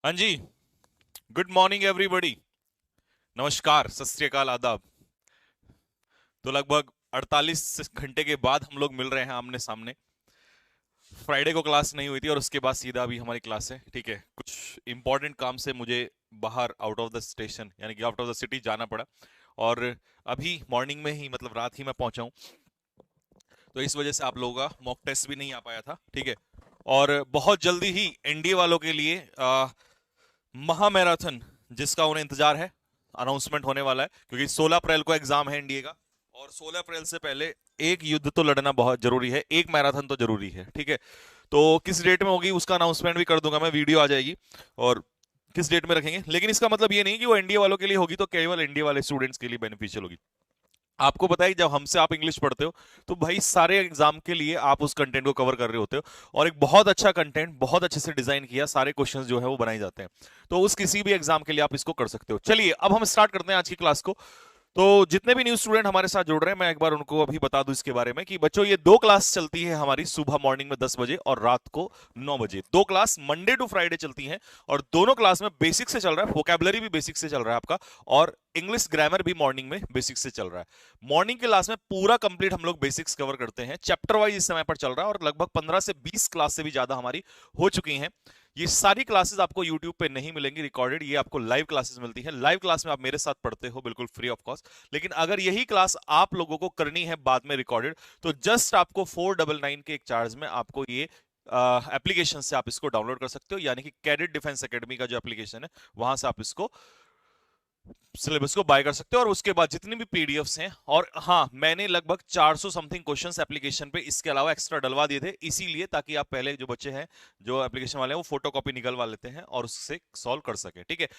हाँ जी। Good morning everybody. नमस्कार, सत श्री अकाल, आदाब। तो लगभग 48 घंटे के बाद हम लोग मिल रहे हैं आमने सामने। फ्राइडे को क्लास नहीं हुई थी और उसके बाद सीधा अभी हमारी क्लास है। ठीक है, कुछ इंपॉर्टेंट काम से मुझे बाहर आउट ऑफ द स्टेशन यानी कि आउट ऑफ द सिटी जाना पड़ा। और अभी मॉर्निंग में ही मतलब रात ही में पहुंचा हूं। तो इस वजह से आप लोगों का मॉक टेस्ट भी नहीं आ पाया था। ठीक है। और बहुत जल्दी ही एनडीए वालों के लिए महा मैराथन, जिसका उन्हें इंतजार है, अनाउंसमेंट होने वाला है। क्योंकि 16 अप्रैल को एग्जाम है एनडीए का। और 16 अप्रैल से पहले एक युद्ध तो लड़ना बहुत जरूरी है, एक मैराथन तो जरूरी है। ठीक है। तो किस डेट में होगी उसका अनाउंसमेंट भी कर दूंगा मैं, वीडियो आ जाएगी। और किस डेट में रखेंगे, लेकिन इसका मतलब ये नहीं कि वो एनडीए वालों के लिए होगी तो केवल एनडीए वाले स्टूडेंट्स के लिए बेनिफिशियल होगी। आपको पता है जब हमसे आप इंग्लिश पढ़ते हो तो भाई सारे एग्जाम के लिए आप उस कंटेंट को कवर कर रहे होते हो। और एक बहुत अच्छा कंटेंट बहुत अच्छे से डिजाइन किया, सारे क्वेश्चंस जो है वो बनाए जाते हैं। तो उस किसी भी एग्जाम के लिए आप इसको कर सकते हो। चलिए अब हम स्टार्ट करते हैं आज की क्लास को। तो जितने भी न्यू स्टूडेंट हमारे साथ जुड़ रहे हैं, मैं एक बार उनको अभी बता दूं इसके बारे में कि बच्चों ये दो क्लास चलती है हमारी, सुबह मॉर्निंग में 10 बजे और रात को 9 बजे। दो क्लास मंडे टू फ्राइडे चलती हैं। और दोनों क्लास में बेसिक से चल रहा है, वोकैबुलरी भी बेसिक से चल रहा है आपका। और इंग्लिश ग्रामर भी मॉर्निंग में बेसिक से चल रहा है। मॉर्निंग की क्लास में पूरा कंप्लीट हम लोग बेसिक्स कवर करते हैं, चैप्टर वाइज इस समय पर चल रहा है। और लगभग 15 से 20 क्लास से भी ज्यादा हमारी हो चुकी हैं। ये सारी क्लासेस आपको YouTube पे नहीं मिलेंगी रिकॉर्डेड, ये आपको लाइव क्लासेस मिलती है। लाइव क्लास में आप मेरे साथ पढ़ते हो बिल्कुल फ्री ऑफ कॉस्ट। लेकिन अगर यही क्लास आप लोगों को करनी है बाद में रिकॉर्डेड, तो जस्ट आपको 499 के एक चार्ज में आपको ये एप्लीकेशन से आप इसको डाउनलोड कर सकते हो, यानी कि कैडेट डिफेंस एकेडमी का जो एप्लीकेशन है वहां से आप इसको सिलेबस को बाय कर सकते हो। और उसके बाद जितनी भी पीडीएफ्स हैं, और हाँ मैंने लगभग 400 समथिंग क्वेश्चंस एप्लीकेशन पे इसके अलावा एक्स्ट्रा डलवा दिए थे, इसीलिए ताकि आप पहले जो बच्चे हैं जो एप्लीकेशन वाले हैं वो फोटो कॉपी निकलवा लेते हैं और उससे सॉल्व कर सके। ठीक है।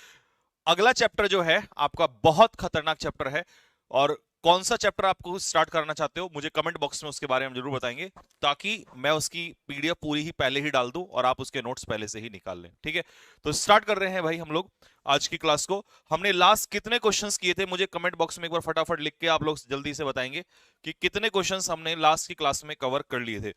अगला चैप्टर जो है आपका बहुत खतरनाक चैप्टर है। और कौन सा चैप्टर आपको स्टार्ट करना चाहते हो मुझे कमेंट बॉक्स में उसके बारे में जरूर बताएंगे, ताकि मैं उसकी पीडीएफ पूरी ही पहले ही डाल दूं और आप उसके नोट्स पहले से ही निकाल लें। ठीक है। तो स्टार्ट कर रहे हैं भाई हम लोग आज की क्लास को। हमने लास्ट कितने क्वेश्चंस किए थे मुझे कमेंट बॉक्स में एक बार फटाफट लिख के आप लोग जल्दी से बताएंगे कि कितने क्वेश्चंस हमने लास्ट की क्लास में कवर कर लिए थे।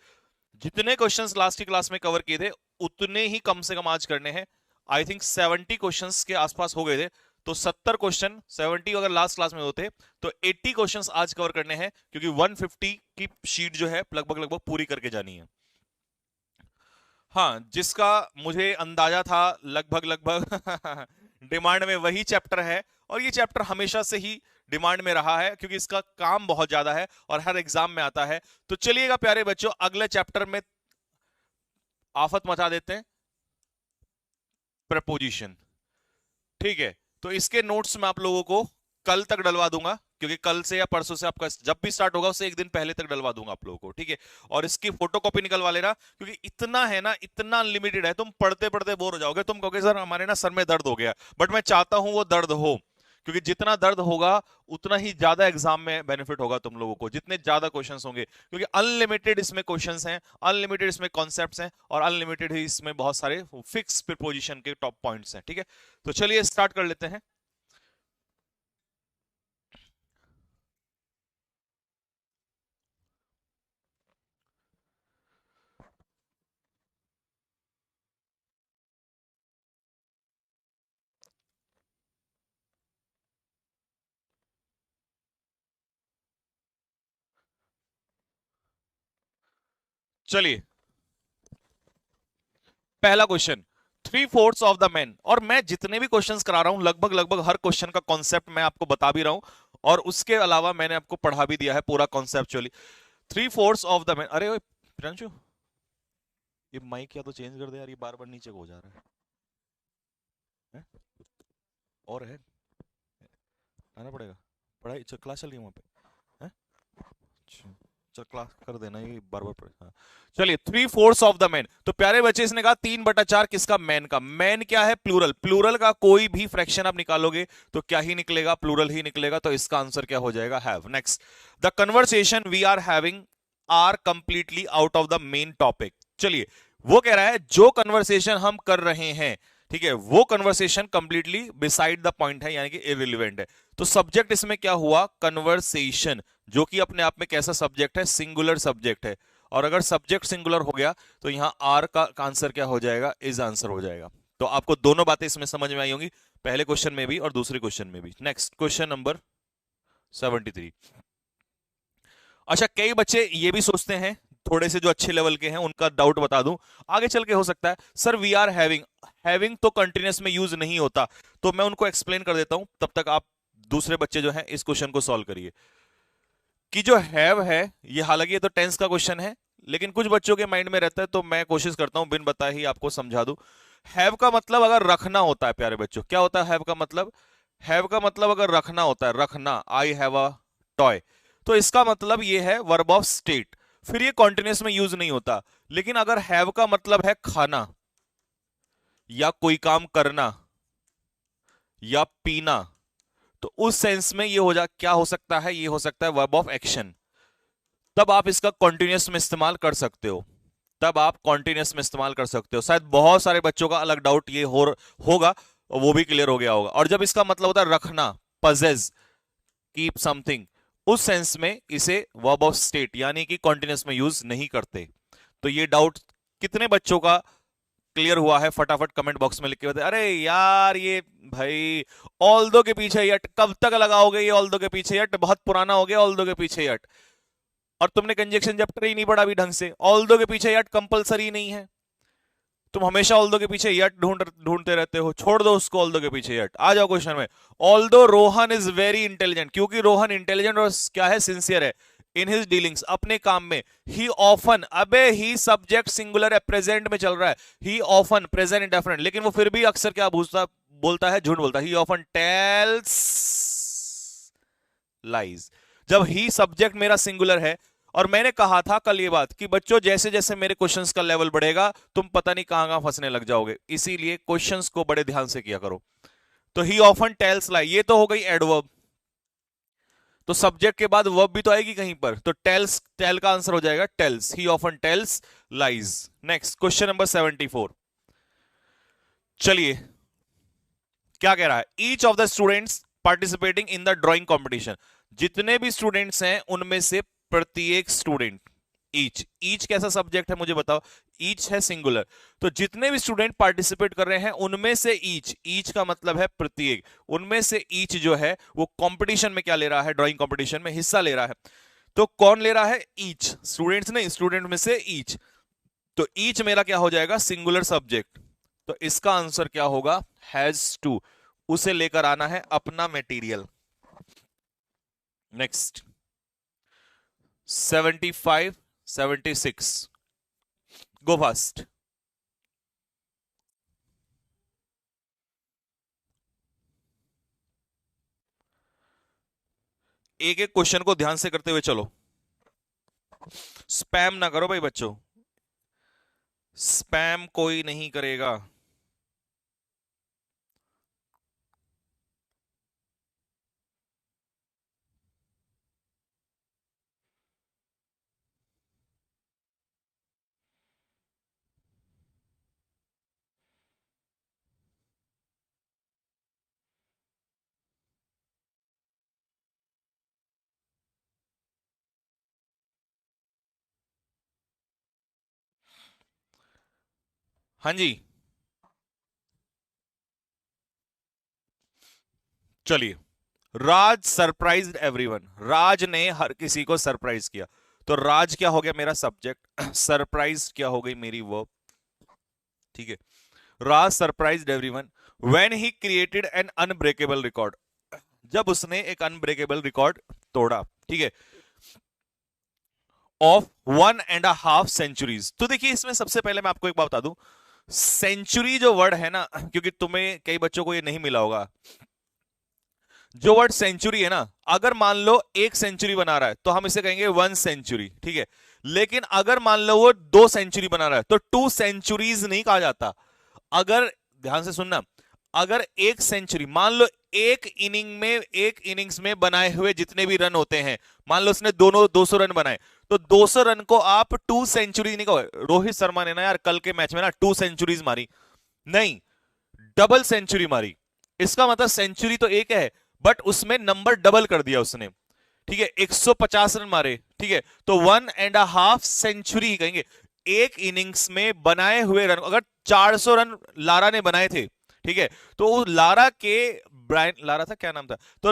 जितने क्वेश्चंस लास्ट की क्लास में कवर किए थे उतने ही कम से कम आज करने हैं। आई थिंक 70 क्वेश्चंस के आसपास हो गए थे। तो 70 क्वेश्चन 70 अगर लास्ट क्लास में होते तो 80 क्वेश्चंस आज कवर करने हैं, क्योंकि 150 की शीट जो है लगभग लगभग पूरी करके जानी है। हाँ, जिसका मुझे अंदाजा था लगभग लगभग डिमांड में वही चैप्टर है। और ये चैप्टर हमेशा से ही डिमांड में रहा है, क्योंकि इसका काम बहुत ज्यादा है और हर एग्जाम में आता है। तो चलिएगा प्यारे बच्चों, अगले चैप्टर में आफत मचा देते हैं, प्रपोजिशन। ठीक है। तो इसके नोट्स मैं आप लोगों को कल तक डलवा दूंगा, क्योंकि कल से या परसों से आपका जब भी स्टार्ट होगा उससे एक दिन पहले तक डलवा दूंगा आप लोगों को। ठीक है। और इसकी फोटो कॉपी निकलवा लेना, क्योंकि इतना है ना, इतना अनलिमिटेड है, तुम पढ़ते पढ़ते बोर हो जाओगे। तुम कहोगे सर हमारे ना सर में दर्द हो गया, बट मैं चाहता हूं वो दर्द हो। क्योंकि जितना दर्द होगा उतना ही ज्यादा एग्जाम में बेनिफिट होगा तुम लोगों को, जितने ज्यादा क्वेश्चंस होंगे। क्योंकि अनलिमिटेड इसमें क्वेश्चंस हैं, अनलिमिटेड इसमें कॉन्सेप्ट्स हैं, और अनलिमिटेड ही इसमें बहुत सारे फिक्स प्रीपोजिशन के टॉप पॉइंट्स हैं। ठीक है। तो चलिए स्टार्ट कर लेते हैं। चलिए पहला क्वेश्चन, 3/4 ऑफ द मैन। और मैं जितने भी क्वेश्चंस करा रहा हूं लगभग लगभग हर क्वेश्चन का कॉन्सेप्ट मैं आपको बता भी रहा हूं, और उसके अलावा मैंने आपको पढ़ा भी दिया है पूरा कॉन्सेप्चुअली। 3/4 of the man. अरे ओए प्रियांशु, ये माइक या तो चेंज कर दे यार, ये बार बार नीचे को हो जा रहा है। और है आना पड़ेगा, पढ़ाई क्लास चल रही है वहां पे है। अच्छा, चल क्लास कर देना, ये बार बार पढ़े। हाँ। चलिए 3/4 ऑफ द मैन। तो प्यारे बच्चे इसने कहा 3/4 किसका, मैन का। मैन क्या है, प्लूरल। प्लूरल का कोई भी फ्रैक्शन आप निकालोगे तो क्या ही निकलेगा, प्लूरल ही निकलेगा। तो इसका आंसर क्या हो जाएगा, have. Next, the conversation we are having are completely out of the main topic. चलिए वो कह रहा है जो कन्वर्सेशन हम कर रहे हैं, ठीक है, वो conversation completely beside the point है, यानी कि इररिलेवेंट है। तो सब्जेक्ट इसमें क्या हुआ, कन्वर्सेशन, जो कि अपने आप में कैसा सब्जेक्ट है, सिंगुलर सब्जेक्ट है। और अगर सब्जेक्ट सिंगुलर हो गया तो यहां आर का आंसर क्या हो जाएगा, इज आंसर हो जाएगा। तो आपको दोनों बातें इसमें समझ में आई होंगी, पहले क्वेश्चन में भी और दूसरे क्वेश्चन में भी। Next question number 73। अच्छा, कई बच्चे ये भी सोचते हैं, थोड़े से जो अच्छे लेवल के हैं उनका डाउट बता दूं, आगे चल के हो सकता है sir we are having, having तो कंटिन्यूअस में यूज नहीं होता, तो मैं उनको एक्सप्लेन कर देता हूं, तब तक आप दूसरे बच्चे जो हैं इस क्वेश्चन को सॉल्व करिए। कि जो हैव है, ये हालांकि ये तो टेंस का क्वेश्चन है, लेकिन कुछ बच्चों के माइंड में रहता है, तो मैं कोशिश करता हूं बिन बताए ही आपको समझा दूं। हैव का मतलब अगर रखना होता है प्यारे बच्चों, क्या होता है हैव का मतलब? हैव का मतलब अगर रखना होता है, रखना, आई हैव अ टॉय, तो इसका मतलब ये है वर्ब ऑफ स्टेट, फिर ये कॉन्टिन्यूस में यूज नहीं होता। लेकिन अगर हैव का मतलब है खाना या कोई काम करना या पीना, तो उस सेंस में ये क्या हो सकता है, ये हो सकता है वर्ब ऑफ एक्शन, तब आप इसका कॉन्टिन्यूस में इस्तेमाल कर सकते हो, तब आप कॉन्टिन्यूस में इस्तेमाल कर सकते हो। शायद बहुत सारे बच्चों का अलग डाउट ये होगा, वो भी क्लियर हो गया होगा। और जब इसका मतलब होता है रखना, पजेस, कीप समथिंग, उस सेंस में इसे वर्ब ऑफ स्टेट यानी कि कॉन्टिन्यूस में यूज नहीं करते। तो ये डाउट कितने बच्चों का क्लियर हुआ है, फटाफट कमेंट बॉक्स में लिख के बताए। अरे यार ये भाई ऑल दो के पीछे यट कब तक लगाओगे, ये ऑल दो के पीछे यट बहुत पुराना हो गया, ऑल दो के पीछे यट, और तुमने कंजक्शन चैप्टर ही नहीं पढ़ा अभी ढंग से। ऑल दो के पीछे यट कंपलसरी नहीं है, तुम हमेशा ऑल दो के पीछे यट ढूंढते रहते हो, छोड़ दो उसको ऑल दो के पीछे यट। आ जाओ क्वेश्चन में। ऑल दो रोहन इज वेरी इंटेलिजेंट, क्योंकि रोहन इंटेलिजेंट और क्या है, सिंसियर है इन हिज डीलिंग्स, अपने काम में। ही ऑफन, अबे ही सब्जेक्ट सिंगुलर है, प्रेजेंट में चल रहा है, ही ऑफन प्रेजेंट इंडेफिनिट, लेकिन वो फिर भी अक्सर क्या बोलता है, झूठ बोलता है। He often tells lies. जब ही सब्जेक्ट मेरा सिंगुलर है, और मैंने कहा था कल ये बात कि बच्चों जैसे जैसे मेरे क्वेश्चंस का लेवल बढ़ेगा तुम पता नहीं कहां कहां फंसने लग जाओगे, इसीलिए क्वेश्चंस को बड़े ध्यान से किया करो। तो ही ऑफन टेल्स लाई, ये तो हो गई एडवर्ब, तो सब्जेक्ट के बाद वर्ब भी तो आएगी कहीं पर, तो टेल्स, टेल का आंसर हो जाएगा tells, he often tells lies. Next question number 74। चलिए क्या कह रहा है, each of the students participating in the drawing competition, जितने भी स्टूडेंट्स हैं उनमें से प्रत्येक स्टूडेंट, ईच, ईच कैसा सब्जेक्ट है मुझे बताओ, ईच है सिंगुलर, तो जितने भी स्टूडेंट पार्टिसिपेट कर रहे हैं उनमें से ईच, ईच का मतलब है प्रत्येक, उनमें से ईच जो है वो कंपटीशन में क्या ले रहा है, ड्राइंग कंपटीशन में हिस्सा ले रहा है। तो कौन ले रहा है, ईच, स्टूडेंट्स नहीं, स्टूडेंट में से ईच, तो ईच मेरा क्या हो जाएगा, सिंगुलर सब्जेक्ट, तो इसका आंसर क्या होगा, हैज टू, उसे लेकर आना है अपना मटेरियल। नेक्स्ट 75, 76, गो फास्ट। एक एक क्वेश्चन को ध्यान से करते हुए चलो, स्पैम ना करो भाई बच्चों, स्पैम कोई नहीं करेगा। हाँ जी, चलिए, राज सरप्राइज्ड एवरीवन, राज ने हर किसी को सरप्राइज किया, तो राज क्या हो गया मेरा सब्जेक्ट, सरप्राइज क्या हो गई मेरी वर्ब, ठीक है। Raj surprised everyone when he created an unbreakable record, जब उसने एक अनब्रेकेबल रिकॉर्ड तोड़ा, ठीक है, ऑफ 1.5 सेंचुरीज। तो देखिए इसमें सबसे पहले मैं आपको एक बात बता दूं, सेंचुरी जो वर्ड है ना, क्योंकि तुम्हें कई बच्चों को ये नहीं मिला होगा, जो वर्ड सेंचुरी है ना, अगर मान लो 1 सेंचुरी बना रहा है तो हम इसे कहेंगे 1 सेंचुरी, ठीक है। लेकिन अगर मान लो वो 2 सेंचुरी बना रहा है तो 2 सेंचुरीज नहीं कहा जाता। अगर ध्यान से सुनना, अगर 1 सेंचुरी, मान लो एक इनिंग्स में बनाए हुए जितने भी रन होते हैं, मान लो उसने दोनों 200 रन बनाए, तो 200 रन को आप 2 सेंचुरी नहीं कहो। रोहित शर्मा ने ना यार कल के मैच में ना 2 सेंचुरीज मारी, नहीं, डबल सेंचुरी मारी। इसका मतलब सेंचुरी तो एक है, बट उसमें नंबर डबल कर दिया उसने, ठीक है, 150 रन मारे, ठीक है, तो 1.5 सेंचुरी कहेंगे। एक इनिंग्स में बनाए हुए रन, अगर 400 रन लारा ने बनाए थे, ठीक है, तो लारा के, ब्रायन लारा था, क्या नाम था, तो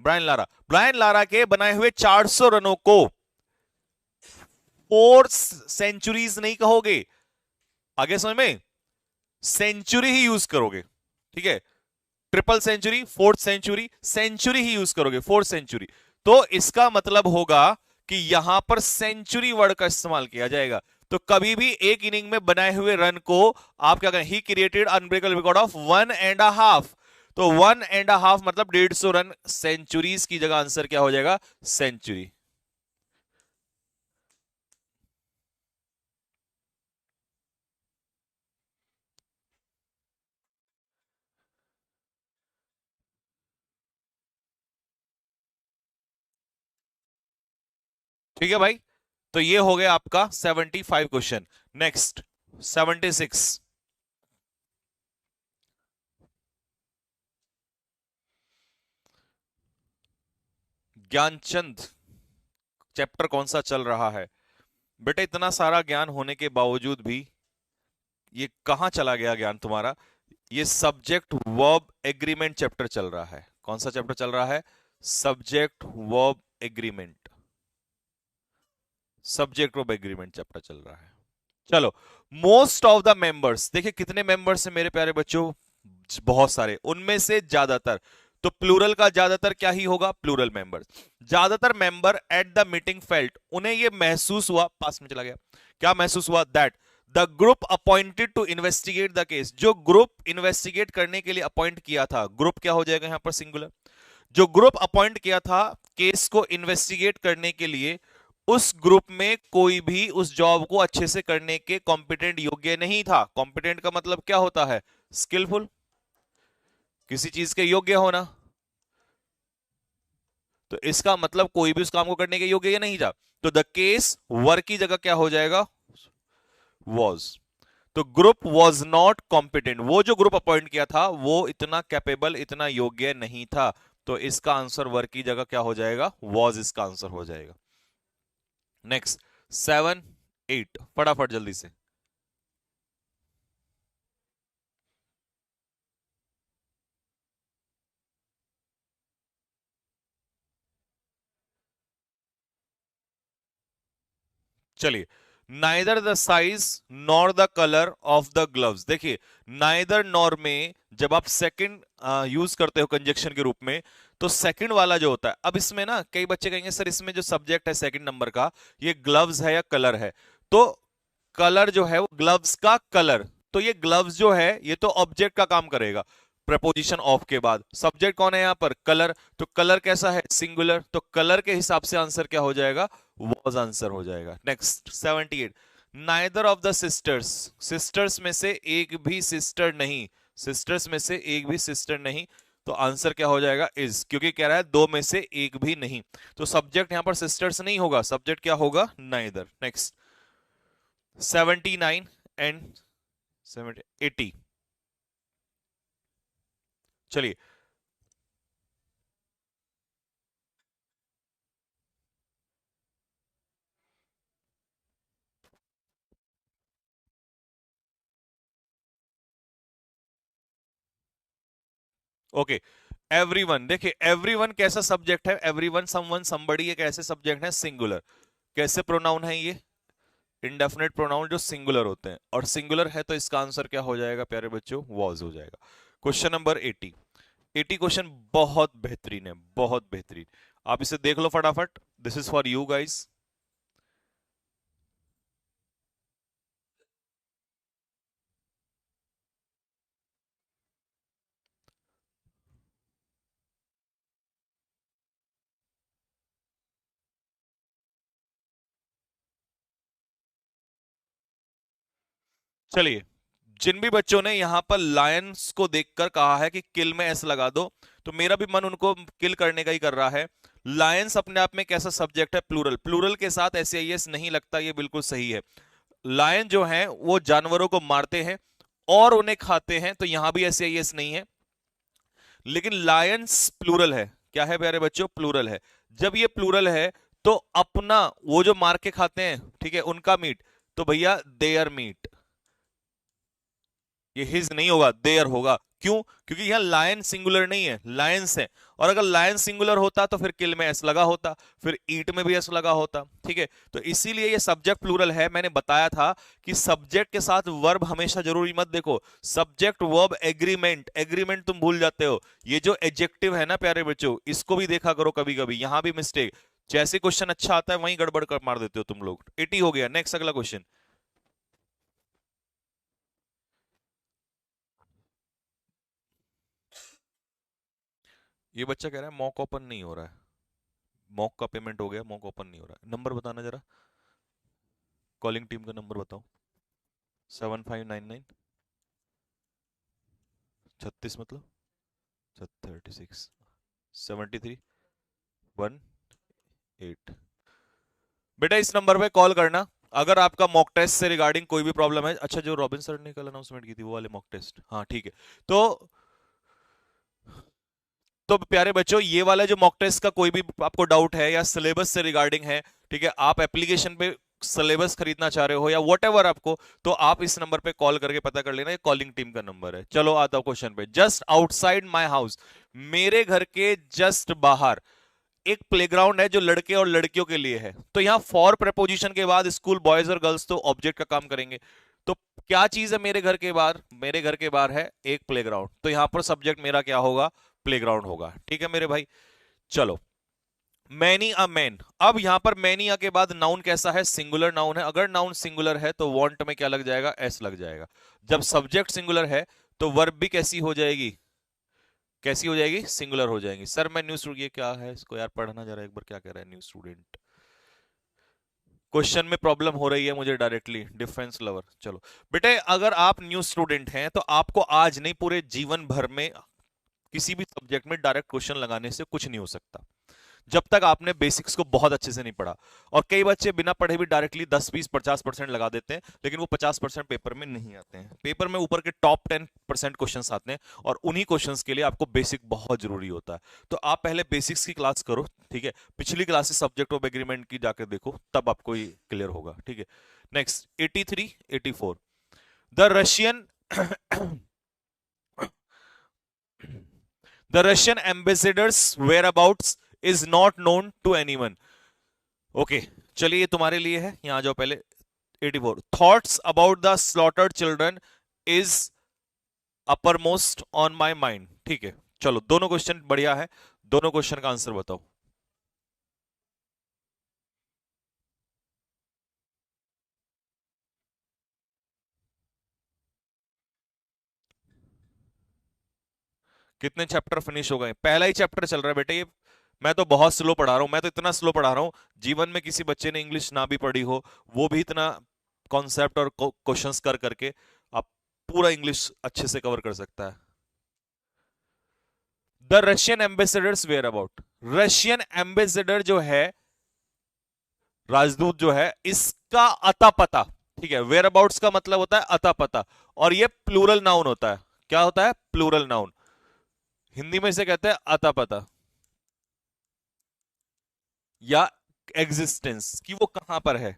ब्रायन लारा के बनाए हुए 400 रनों को 4 सेंचुरीज नहीं कहोगे, आगे समझ में, सेंचुरी ही यूज करोगे, ठीक है, triple century, fourth century, century ही यूज करोगे, फोर्थ सेंचुरी। तो इसका मतलब होगा कि यहां पर सेंचुरी वर्ड का इस्तेमाल किया जाएगा। तो कभी भी एक इनिंग में बनाए हुए रन को आप क्या करें, he created unbreakable record of 1.5, तो 1.5 मतलब 150 रन, सेंचुरीज की जगह आंसर क्या हो जाएगा, सेंचुरी। ठीक है भाई, तो ये हो गया आपका 75 क्वेश्चन। नेक्स्ट 76। ज्ञानचंद, चैप्टर कौन सा चल रहा है बेटा, इतना सारा ज्ञान होने के बावजूद भी ये कहां चला गया ज्ञान तुम्हारा। ये सब्जेक्ट वर्ब एग्रीमेंट चैप्टर चल रहा है। कौन सा चैप्टर चल रहा है, subject verb agreement, subject verb agreement chapter चल रहा है। चलो, मोस्ट ऑफ द मेंबर्स, देखिए कितने मेंबर्स हैं मेरे प्यारे बच्चों, बहुत सारे, उनमें से ज्यादातर, तो प्लूरल का ज्यादातर क्या ही होगा, प्लूरल मेंबर्स। ज्यादातर member at the meeting felt, उन्हें यह महसूस हुआ, पास में चला गया, क्या महसूस हुआ, that the group appointed to investigate the case, जो ग्रुप इन्वेस्टिगेट करने के लिए अपॉइंट किया था, ग्रुप क्या हो जाएगा यहां पर, सिंगुलर, जो ग्रुप अपॉइंट किया था केस को इन्वेस्टिगेट करने के लिए, उस ग्रुप में कोई भी उस जॉब को अच्छे से करने के कॉम्पिटेंट योग्य नहीं था। कॉम्पिटेंट का मतलब क्या होता है, स्किलफुल, किसी चीज के योग्य होना, तो इसका मतलब कोई भी उस काम को करने के योग्य नहीं था। तो द केस वर की जगह क्या हो जाएगा, वॉज। तो ग्रुप वॉज नॉट कॉम्पिटेंट, वो जो ग्रुप अपॉइंट किया था वो इतना कैपेबल, इतना योग्य नहीं था। तो इसका आंसर वर की जगह क्या हो जाएगा, वॉज इसका आंसर हो जाएगा। नेक्स्ट 7, 8, फटाफट जल्दी से। चलिए, neither the size nor the colour of the gloves, देखिए नाइदर नॉर में जब आप सेकंड यूज करते हो कंजक्शन के रूप में, तो सेकंड वाला जो होता है, अब इसमें ना कई बच्चे कहेंगे सर इसमें जो सब्जेक्ट है सेकंड नंबर का, ये ग्लव्स है या कलर है, तो कलर जो है वो ग्लव्स का कलर, तो ये ग्लव्स जो है ये तो ऑब्जेक्ट का काम करेगा प्रपोजिशन ऑफ के बाद। सब्जेक्ट कौन है यहां पर, कलर, तो कलर कैसा है, सिंगुलर, तो कलर के हिसाब से आंसर क्या हो जाएगा, वॉज आंसर हो जाएगा। Next 78, neither of the sisters, sisters में से एक भी सिस्टर नहीं, सिस्टर्स में से एक भी सिस्टर नहीं, तो आंसर क्या हो जाएगा, इज, क्योंकि कह रहा है दो में से एक भी नहीं, तो सब्जेक्ट यहां पर सिस्टर्स नहीं होगा, सब्जेक्ट क्या होगा, नाइदर। Next 79 and 70, 80। चलिए, ओके, एवरीवन, देखिए एवरीवन कैसा सब्जेक्ट है, एवरीवन, समवन, समबडी, एक ऐसे सब्जेक्ट है सिंगुलर, कैसे प्रोनाउन है ये, इंडेफिनेट प्रोनाउन जो सिंगुलर होते हैं, और सिंगुलर है तो इसका आंसर क्या हो जाएगा प्यारे बच्चों, वॉज हो जाएगा। क्वेश्चन नंबर 80, 80 क्वेश्चन बहुत बेहतरीन है, बहुत बेहतरीन, आप इसे देख लो फटाफट, this is for you guys. चलिए, जिन भी बच्चों ने यहां पर लायंस को देखकर कहा है कि किल में एस लगा दो, तो मेरा भी मन उनको किल करने का ही कर रहा है। लायंस अपने आप में कैसा सब्जेक्ट है, प्लूरल, प्लूरल के साथ एस एस नहीं लगता, ये बिल्कुल सही है। लायन जो है वो जानवरों को मारते हैं और उन्हें खाते हैं, तो यहां भी एस एस नहीं है, लेकिन लायंस प्लूरल है, क्या है प्यारे बच्चों, प्लूरल है। जब ये प्लूरल है तो अपना वो जो मार के खाते हैं, ठीक है, उनका मीट, तो भैया देयर मीट, ये हिज नहीं होगा, देयर होगा। क्यों? क्योंकि यहां लायन सिंगुलर नहीं है, लायंस है। और अगर लायन सिंगुलर होता तो फिर किल में एस लगा होता, फिर ईट में भी एस लगा होता। ठीक है, तो इसीलिए ये सब्जेक्ट प्लूरल है। मैंने बताया था कि सब्जेक्ट के साथ वर्ब हमेशा जरूरी मत देखो। सब्जेक्ट वर्ब एग्रीमेंट, एग्रीमेंट तुम भूल जाते हो। ये जो एडजेक्टिव है ना प्यारे बच्चों, इसको भी देखा करो कभी कभी, यहां भी मिस्टेक। जैसे क्वेश्चन अच्छा आता है वहीं गड़बड़ कर मार देते हो तुम लोग। 80 हो गया। नेक्स्ट अगला क्वेश्चन। ये बच्चा कह रहा है मॉक ओपन नहीं हो रहा है। मॉक का पेमेंट हो गया, मॉक ओपन नहीं हो रहा है। नंबर बताना जरा, कॉलिंग टीम का नंबर बताओ। 7599 36 मतलब 36 73 18। बेटा इस नंबर पे कॉल करना अगर आपका मॉक टेस्ट से रिगार्डिंग कोई भी प्रॉब्लम है। अच्छा, जो रॉबिन सर ने कल अनाउंसमेंट की थी वो वाले मॉक टेस्ट, हाँ ठीक है। तो प्यारे बच्चों, ये वाला जो मॉक टेस्ट का कोई भी आपको डाउट है या सिलेबस से रिगार्डिंग है, ठीक है, आप एप्लीकेशन पे सिलेबस खरीदना चाह रहे हो या व्हाटएवर आपको, तो आप इस नंबर पे कॉल करके पता कर लेना। ये कॉलिंग टीम का नंबर है। चलो आता हूं क्वेश्चन पे। जस्ट आउटसाइड माय हाउस, मेरे घर के जस्ट बाहर एक प्लेग्राउंड है जो लड़के और लड़कियों के लिए है। तो यहां फॉर प्रपोजिशन के बाद स्कूल बॉयज और गर्ल्स तो ऑब्जेक्ट का काम करेंगे। तो क्या चीज है मेरे घर के बाहर? मेरे घर के बाहर है एक प्लेग्राउंड, तो यहां पर सब्जेक्ट मेरा क्या होगा? प्लेग्राउंड होगा। ठीक है मेरे भाई, चलो। मैनी अ मैन, अब यहां पर मैनी अ के बाद नाउन कैसा है? सिंगुलर नाउन है। अगर नाउन सिंगुलर है तो वांट में क्या लग जाएगा? एस लग जाएगा। जब सब्जेक्ट सिंगुलर है तो वर्ब भी कैसी हो जाएगी? कैसी हो जाएगी? सिंगुलर हो जाएगी। सर मैं न्यू स्टूडेंट, ये क्या है? इसको यार पढ़ना जरा एक बार, क्या कह रहा है न्यू स्टूडेंट? क्वेश्चन में प्रॉब्लम हो रही है मुझे डायरेक्टली। डिफेंस लवर, चलो बेटे, अगर आप न्यू स्टूडेंट हैं तो आपको आज नहीं पूरे जीवन भर में किसी भी सब्जेक्ट में डायरेक्ट क्वेश्चन लगाने से कुछ नहीं हो सकता, जब तक आपने बेसिक्स को बहुत अच्छे से नहीं पढ़ा। और कई बच्चे बिना पढ़े भी डायरेक्टली 10 20 50% लगा देते हैं, लेकिन वो 50% पेपर में नहीं आते हैं। पेपर में ऊपर के टॉप 10% क्वेश्चंस आते हैं, और उन्हीं क्वेश्चंस के लिए आपको बेसिक बहुत जरूरी होता है। तो आप पहले बेसिक्स की क्लास करो, ठीक है। पिछली क्लासेस सब्जेक्ट ऑफ एग्रीमेंट की जाकर देखो, तब आपको ये क्लियर होगा, ठीक है। Next 83 84। The Russian the Russian ambassador's whereabouts is not known to anyone. Okay, चलिए ये तुम्हारे लिए है, यहां आ जाओ पहले। 84, thoughts about the slaughtered children is upper most on my mind. ठीक है, चलो दोनों क्वेश्चन बढ़िया है, दोनों क्वेश्चन का आंसर बताओ। कितने चैप्टर फिनिश हो गए? पहला ही चैप्टर चल रहा है बेटे ये। मैं तो बहुत स्लो पढ़ा रहा हूं, मैं तो इतना स्लो पढ़ा रहा हूं, जीवन में किसी बच्चे ने इंग्लिश ना भी पढ़ी हो, वो भी इतना कॉन्सेप्ट और क्वेश्चंस कर करके आप पूरा इंग्लिश अच्छे से कवर कर सकता है। The Russian ambassador's whereabout, Russian ambassador जो है, राजदूत जो है, इसका अता पता, ठीक है। वेयर अबाउट्स का मतलब होता है अता पता, और ये प्लूरल नाउन होता है। क्या होता है? Plural noun. हिंदी में इसे कहते हैं अता पता, या एग्जिस्टेंस, कि वो कहां पर है,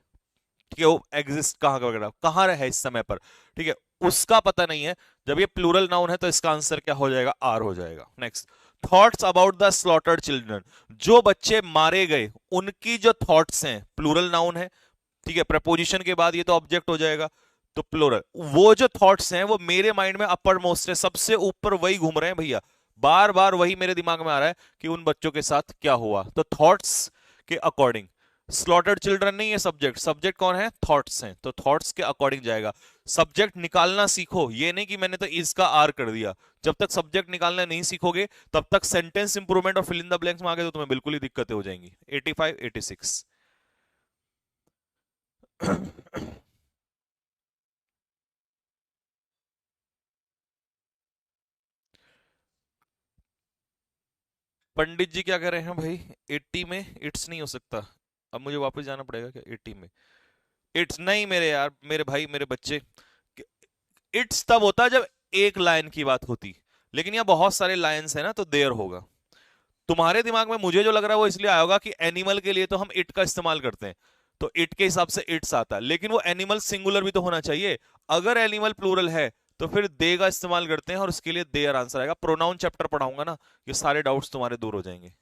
ठीक है, वो एग्जिस्ट कहां वगैरह कहां है इस समय पर, ठीक है, उसका पता नहीं है। जब ये प्लूरल नाउन है तो इसका आंसर क्या हो जाएगा? आर हो जाएगा। Next, thoughts about the slaughtered children, जो बच्चे मारे गए उनकी जो थॉट्स हैं, प्लूरल नाउन है, ठीक है। प्रपोजिशन के बाद ये तो ऑब्जेक्ट हो जाएगा, तो प्लूरल। वो जो थॉट्स हैं वो मेरे माइंड में अपर मोस्ट है, सबसे ऊपर वही घूम रहे हैं भैया, बार बार वही मेरे दिमाग में आ रहा है कि उन बच्चों के साथ क्या हुआ। तो थॉट्स के अकॉर्डिंग, स्लॉटर्ड चिल्ड्रन नहीं है सब्जेक्ट, सब्जेक्ट कौन है? थॉट्स हैं, तो थॉट्स के अकॉर्डिंग जाएगा। सब्जेक्ट निकालना सीखो, ये नहीं कि मैंने तो इसका आर कर दिया। जब तक सब्जेक्ट निकालना नहीं सीखोगे तब तक सेंटेंस इंप्रूवमेंट और फिल इन द ब्लैंक्स में आगे तो तुम्हें बिल्कुल ही दिक्कतें हो जाएंगी। 85 86। पंडित जी क्या कह रहे हैं भाई? 80 में इट्स नहीं हो सकता, अब मुझे वापस जाना पड़ेगा क्या 80 में? इट्स नहीं मेरे यार, मेरे भाई, मेरे बच्चे, इट्स तब होता जब एक लाइन की बात होती, लेकिन यहाँ बहुत सारे लाइन्स है ना, तो देयर होगा। तुम्हारे दिमाग में मुझे जो लग रहा है वो इसलिए आया होगा कि एनिमल के लिए तो हम इट का इस्तेमाल करते हैं, तो इट के हिसाब से इट्स आता है, लेकिन वो एनिमल सिंगुलर भी तो होना चाहिए। अगर एनिमल प्लूरल है तो फिर दे का इस्तेमाल करते हैं और उसके लिए देयर आंसर आएगा। प्रोनाउन चैप्टर पढ़ाऊंगा ना, ये सारे डाउट्स तुम्हारे दूर हो जाएंगे।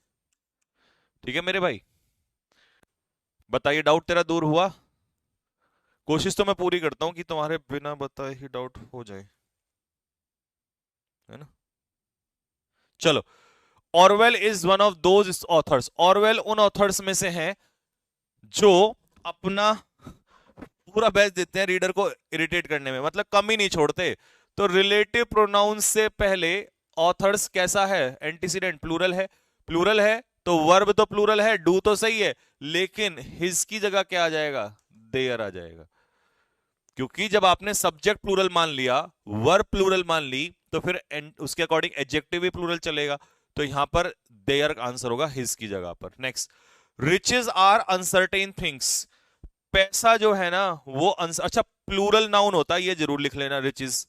ठीक है मेरे भाई, बताइए डाउट तेरा दूर हुआ? कोशिश तो मैं पूरी करता हूं कि तुम्हारे बिना बताए ही डाउट हो जाए, है ना। चलो, Orwell is one of those authors. Orwell उन ऑथर्स में से हैं जो अपना पूरा बेस्ट देते हैं रीडर को इरिटेट करने में, मतलब कम ही नहीं छोड़ते। तो रिलेटिव प्रोनाउन से पहले ऑथर्स कैसा है, एंटीसीडेंट प्लूरल है। प्लूरल है तो वर्ब तो प्लूरल है, डू तो सही है, लेकिन हिज की जगह क्या आ जाएगा, देयर आ जाएगा। क्योंकि जब आपने सब्जेक्ट प्लूरल मान लिया, वर्ब प्लूरल मान ली, तो फिर उसके अकॉर्डिंग एडजेक्टिव भी प्लूरल चलेगा। तो यहां पर देयर आंसर होगा हिज की जगह पर। Next, riches are uncertain things. पैसा जो है ना वो अच्छा प्लूरल नाउन होता है, ये जरूर लिख लेना, रिचेस।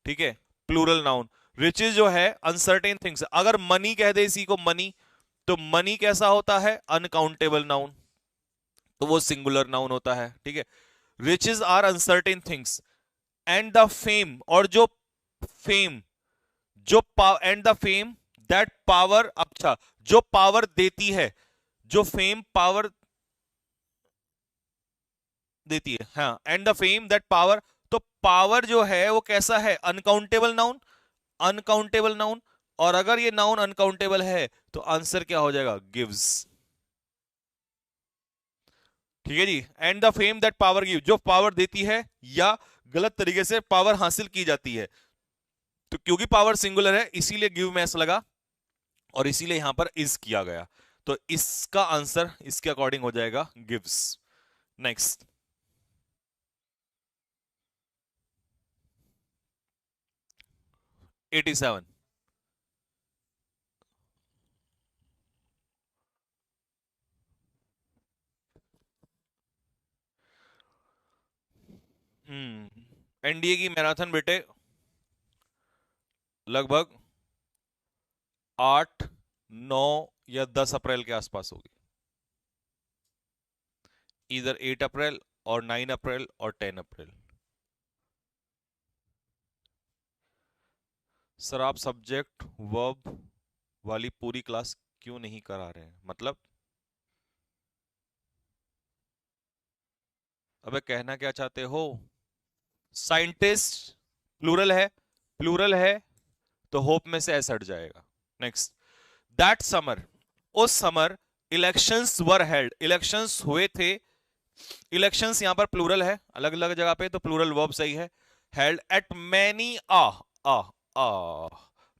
ठीक है, प्लूरल नाउन। रिचेस जो है अनसर्टेन थिंग्स। अगर मनी कह दे इसी को, मनी, तो मनी कैसा होता है, अनकाउंटेबल नाउन, तो वो सिंगुलर नाउन होता है। ठीक है, riches are uncertain things. And the fame, और जो फेम, जो and the fame that power, अच्छा जो पावर देती है, जो फेम पावर देती है, हाँ, and the fame that power. तो पावर जो है वो कैसा है, अनकाउंटेबल नाउन, अनकाउंटेबल नाउन। और अगर ये नाउन अनकाउंटेबल है तो आंसर क्या हो जाएगा, गिव्स। ठीक है जी, and the fame that power give, जो पावर देती है या गलत तरीके से पावर हासिल की जाती है। तो क्योंकि पावर सिंगुलर है इसीलिए गिव में एस लगा, और इसीलिए यहां पर इज किया गया। तो इसका आंसर इसके अकॉर्डिंग हो जाएगा गिव्स। नेक्स्ट, 87। एनडीए की मैराथन बेटे लगभग 8, 9 या 10 अप्रैल के आसपास होगी। इधर 8 अप्रैल और 9 अप्रैल और 10 अप्रैल। सर आप सब्जेक्ट वर्ब वाली पूरी क्लास क्यों नहीं करा रहे हैं, मतलब अबे कहना क्या चाहते हो? साइंटिस्ट प्लूरल है, प्लूरल है तो होप में से एस हट जाएगा। नेक्स्ट, दैट समर, उस summer elections were held, elections हुए थे। इलेक्शंस यहां पर प्लूरल है, अलग अलग जगह पे, तो प्लूरल वर्ब सही है। हेल्ड एट मैनी आ आ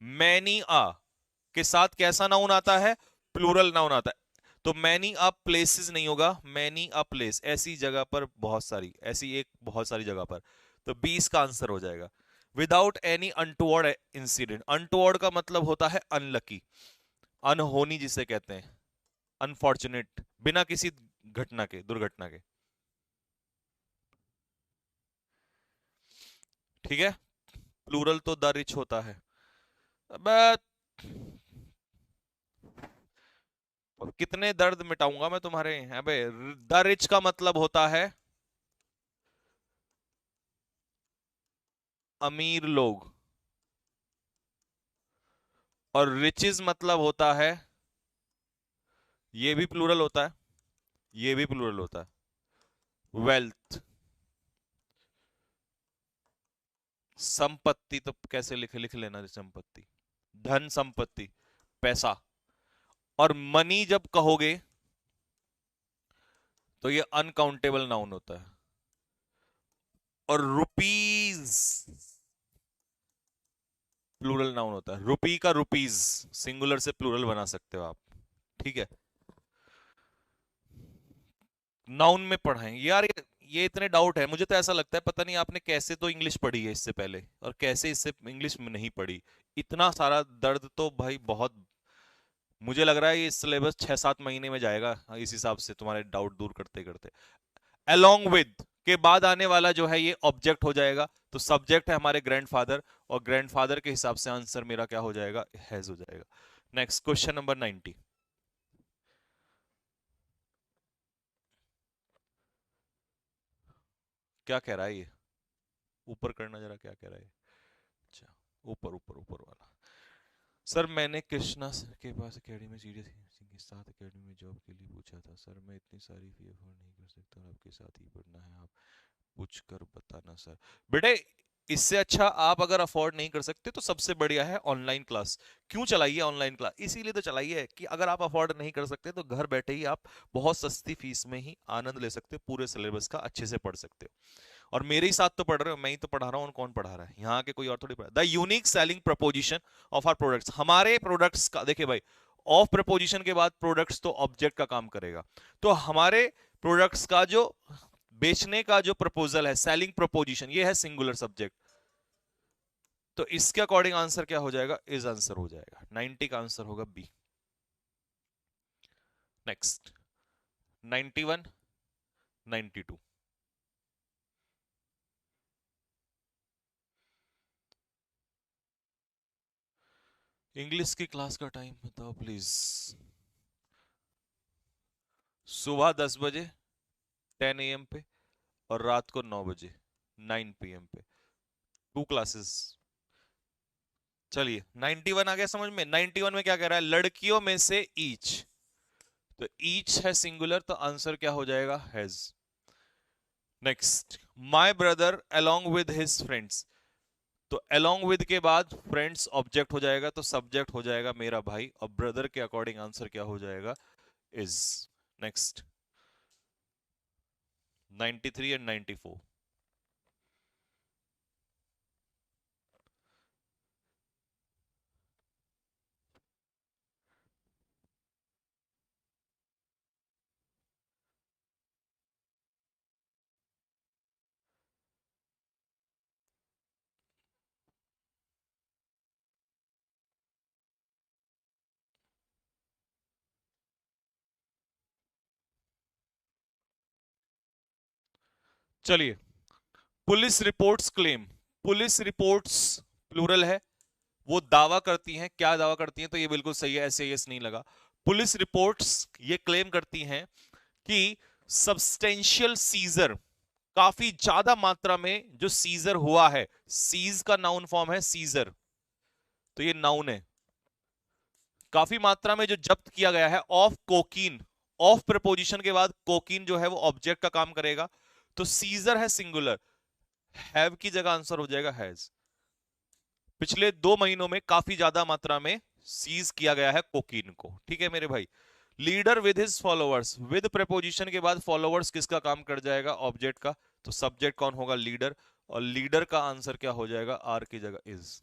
मैनी के साथ कैसा नाउन आता है, प्लूरल नाउन आता है। तो मैनी अ प्लेसेस नहीं होगा, मैनी अ प्लेस, ऐसी जगह पर बहुत सारी, ऐसी एक बहुत सारी जगह पर। तो 20 का आंसर हो जाएगा। Without any untoward incident, untoward का मतलब होता है अनलकी, अनहोनी जिसे कहते हैं, अनफॉर्चुनेट, बिना किसी घटना के, दुर्घटना के। ठीक है, प्लूरल तो द रिच होता है। अब कितने दर्द मिटाऊंगा मैं तुम्हारे। अबे द रिच का मतलब होता है अमीर लोग, और रिचेस मतलब होता है, ये भी प्लूरल होता है, ये भी प्लूरल होता है, वेल्थ। संपत्ति तो कैसे लिख लिख लेना, संपत्ति, धन संपत्ति, पैसा। और मनी जब कहोगे तो ये अनकाउंटेबल नाउन होता है। और रुपीज प्लूरल नाउन होता है, रुपी का रुपीज सिंगुलर से प्लूरल बना सकते हो आप। ठीक है, नाउन में पढ़ाएं यार। ये इतने डाउट है, मुझे तो ऐसा लगता है पता नहीं आपने कैसे तो इंग्लिश पढ़ी है इससे पहले और कैसे इससे इंग्लिश में नहीं पढ़ी। इतना सारा दर्द तो भाई बहुत, मुझे लग रहा है ये सिलेबस 6-7 महीने में जाएगा इस हिसाब से, तुम्हारे डाउट दूर करते करते। along with के बाद आने वाला जो है ये ऑब्जेक्ट हो जाएगा। तो सब्जेक्ट है हमारे ग्रैंडफादर, और ग्रैंडफादर के हिसाब से आंसर मेरा क्या हो जाएगा, हैज हो जाएगा। Next, question number 90। क्या कह रहा है ये? ऊपर करना जरा, क्या कह रहा है? अच्छा, ऊपर ऊपर ऊपर वाला। सर मैंने कृष्णा सर के पास एकेडमी सीरियस सिंह के साथ एकेडमी में जॉब के लिए पूछा था। सर मैं इतनी सारी फी अफोर्ड नहीं कर सकता और आपके साथ ही पढ़ना है। आप पूछ कर बताना सर। बेटे, इससे अच्छा आप अगर अफोर्ड नहीं कर सकते तो सबसे बढ़िया है ऑनलाइन क्लास। क्यों चलाइए ऑनलाइन क्लास? इसीलिए तो चलाइए कि अगर आप अफोर्ड नहीं कर सकते तो घर बैठे ही आप बहुत सस्ती फीस में ही आनंद ले सकते हो, पूरे सिलेबस का अच्छे से पढ़ सकते हो। और मेरे ही साथ तो पढ़ रहे हो, मैं ही तो पढ़ा रहा हूँ, कौन पढ़ा रहा है यहाँ के? कोई और थोड़ी पढ़ा। The unique selling proposition of our products, हमारे प्रोडक्ट्स का देखिए भाई, ऑफ प्रपोजिशन के बाद प्रोडक्ट्स तो ऑब्जेक्ट का काम करेगा। तो हमारे प्रोडक्ट्स का जो बेचने का जो प्रपोजल है, सेलिंग प्रपोजिशन, ये है सिंगुलर सब्जेक्ट। तो इसके अकॉर्डिंग आंसर क्या हो जाएगा? इज आंसर हो जाएगा। 90 का आंसर होगा बी। नेक्स्ट 91, 92। इंग्लिश की क्लास का टाइम बताओ प्लीज। सुबह 10 बजे 10 AM पे, और रात को 9 बजे 9 PM पे। 2 क्लासेस। चलिए 91 आ गया समझ में? 91 में क्या कह रहा है? लड़कियों में से ईच, तो ईच है सिंगुलर, तो आंसर क्या हो जाएगा? Has. Next, my brother along with his friends, तो अलोंग विद के बाद फ्रेंड्स ऑब्जेक्ट हो जाएगा, तो सब्जेक्ट हो जाएगा मेरा भाई, और ब्रदर के अकॉर्डिंग आंसर क्या हो जाएगा? इज। Next 93 and 94। चलिए, police reports claim, police reports plural है, वो दावा करती हैं। क्या दावा करती हैं? तो ये बिल्कुल सही है, ऐसे यस नहीं लगा। पुलिस रिपोर्ट्स ये क्लेम करती हैं कि सब्सटेंशियल सीजर, काफी ज्यादा मात्रा में जो सीजर हुआ है, सीज का नाउन फॉर्म है सीजर, तो ये नाउन है। काफी मात्रा में जो जब्त किया गया है ऑफ कोकीन, ऑफ प्रपोजिशन के बाद कोकीन जो है वो ऑब्जेक्ट का काम करेगा, तो सीजर है सिंगुलर, हैव की जगह आंसर हो जाएगा हैज। पिछले 2 महीनों में काफी ज्यादा मात्रा में सीज किया गया है कोकीन को। ठीक है मेरे भाई। Leader with his followers, with preposition के बाद फॉलोअर्स किसका काम कर जाएगा? ऑब्जेक्ट का, तो सब्जेक्ट कौन होगा? लीडर, और लीडर का आंसर क्या हो जाएगा? आर की जगह इज।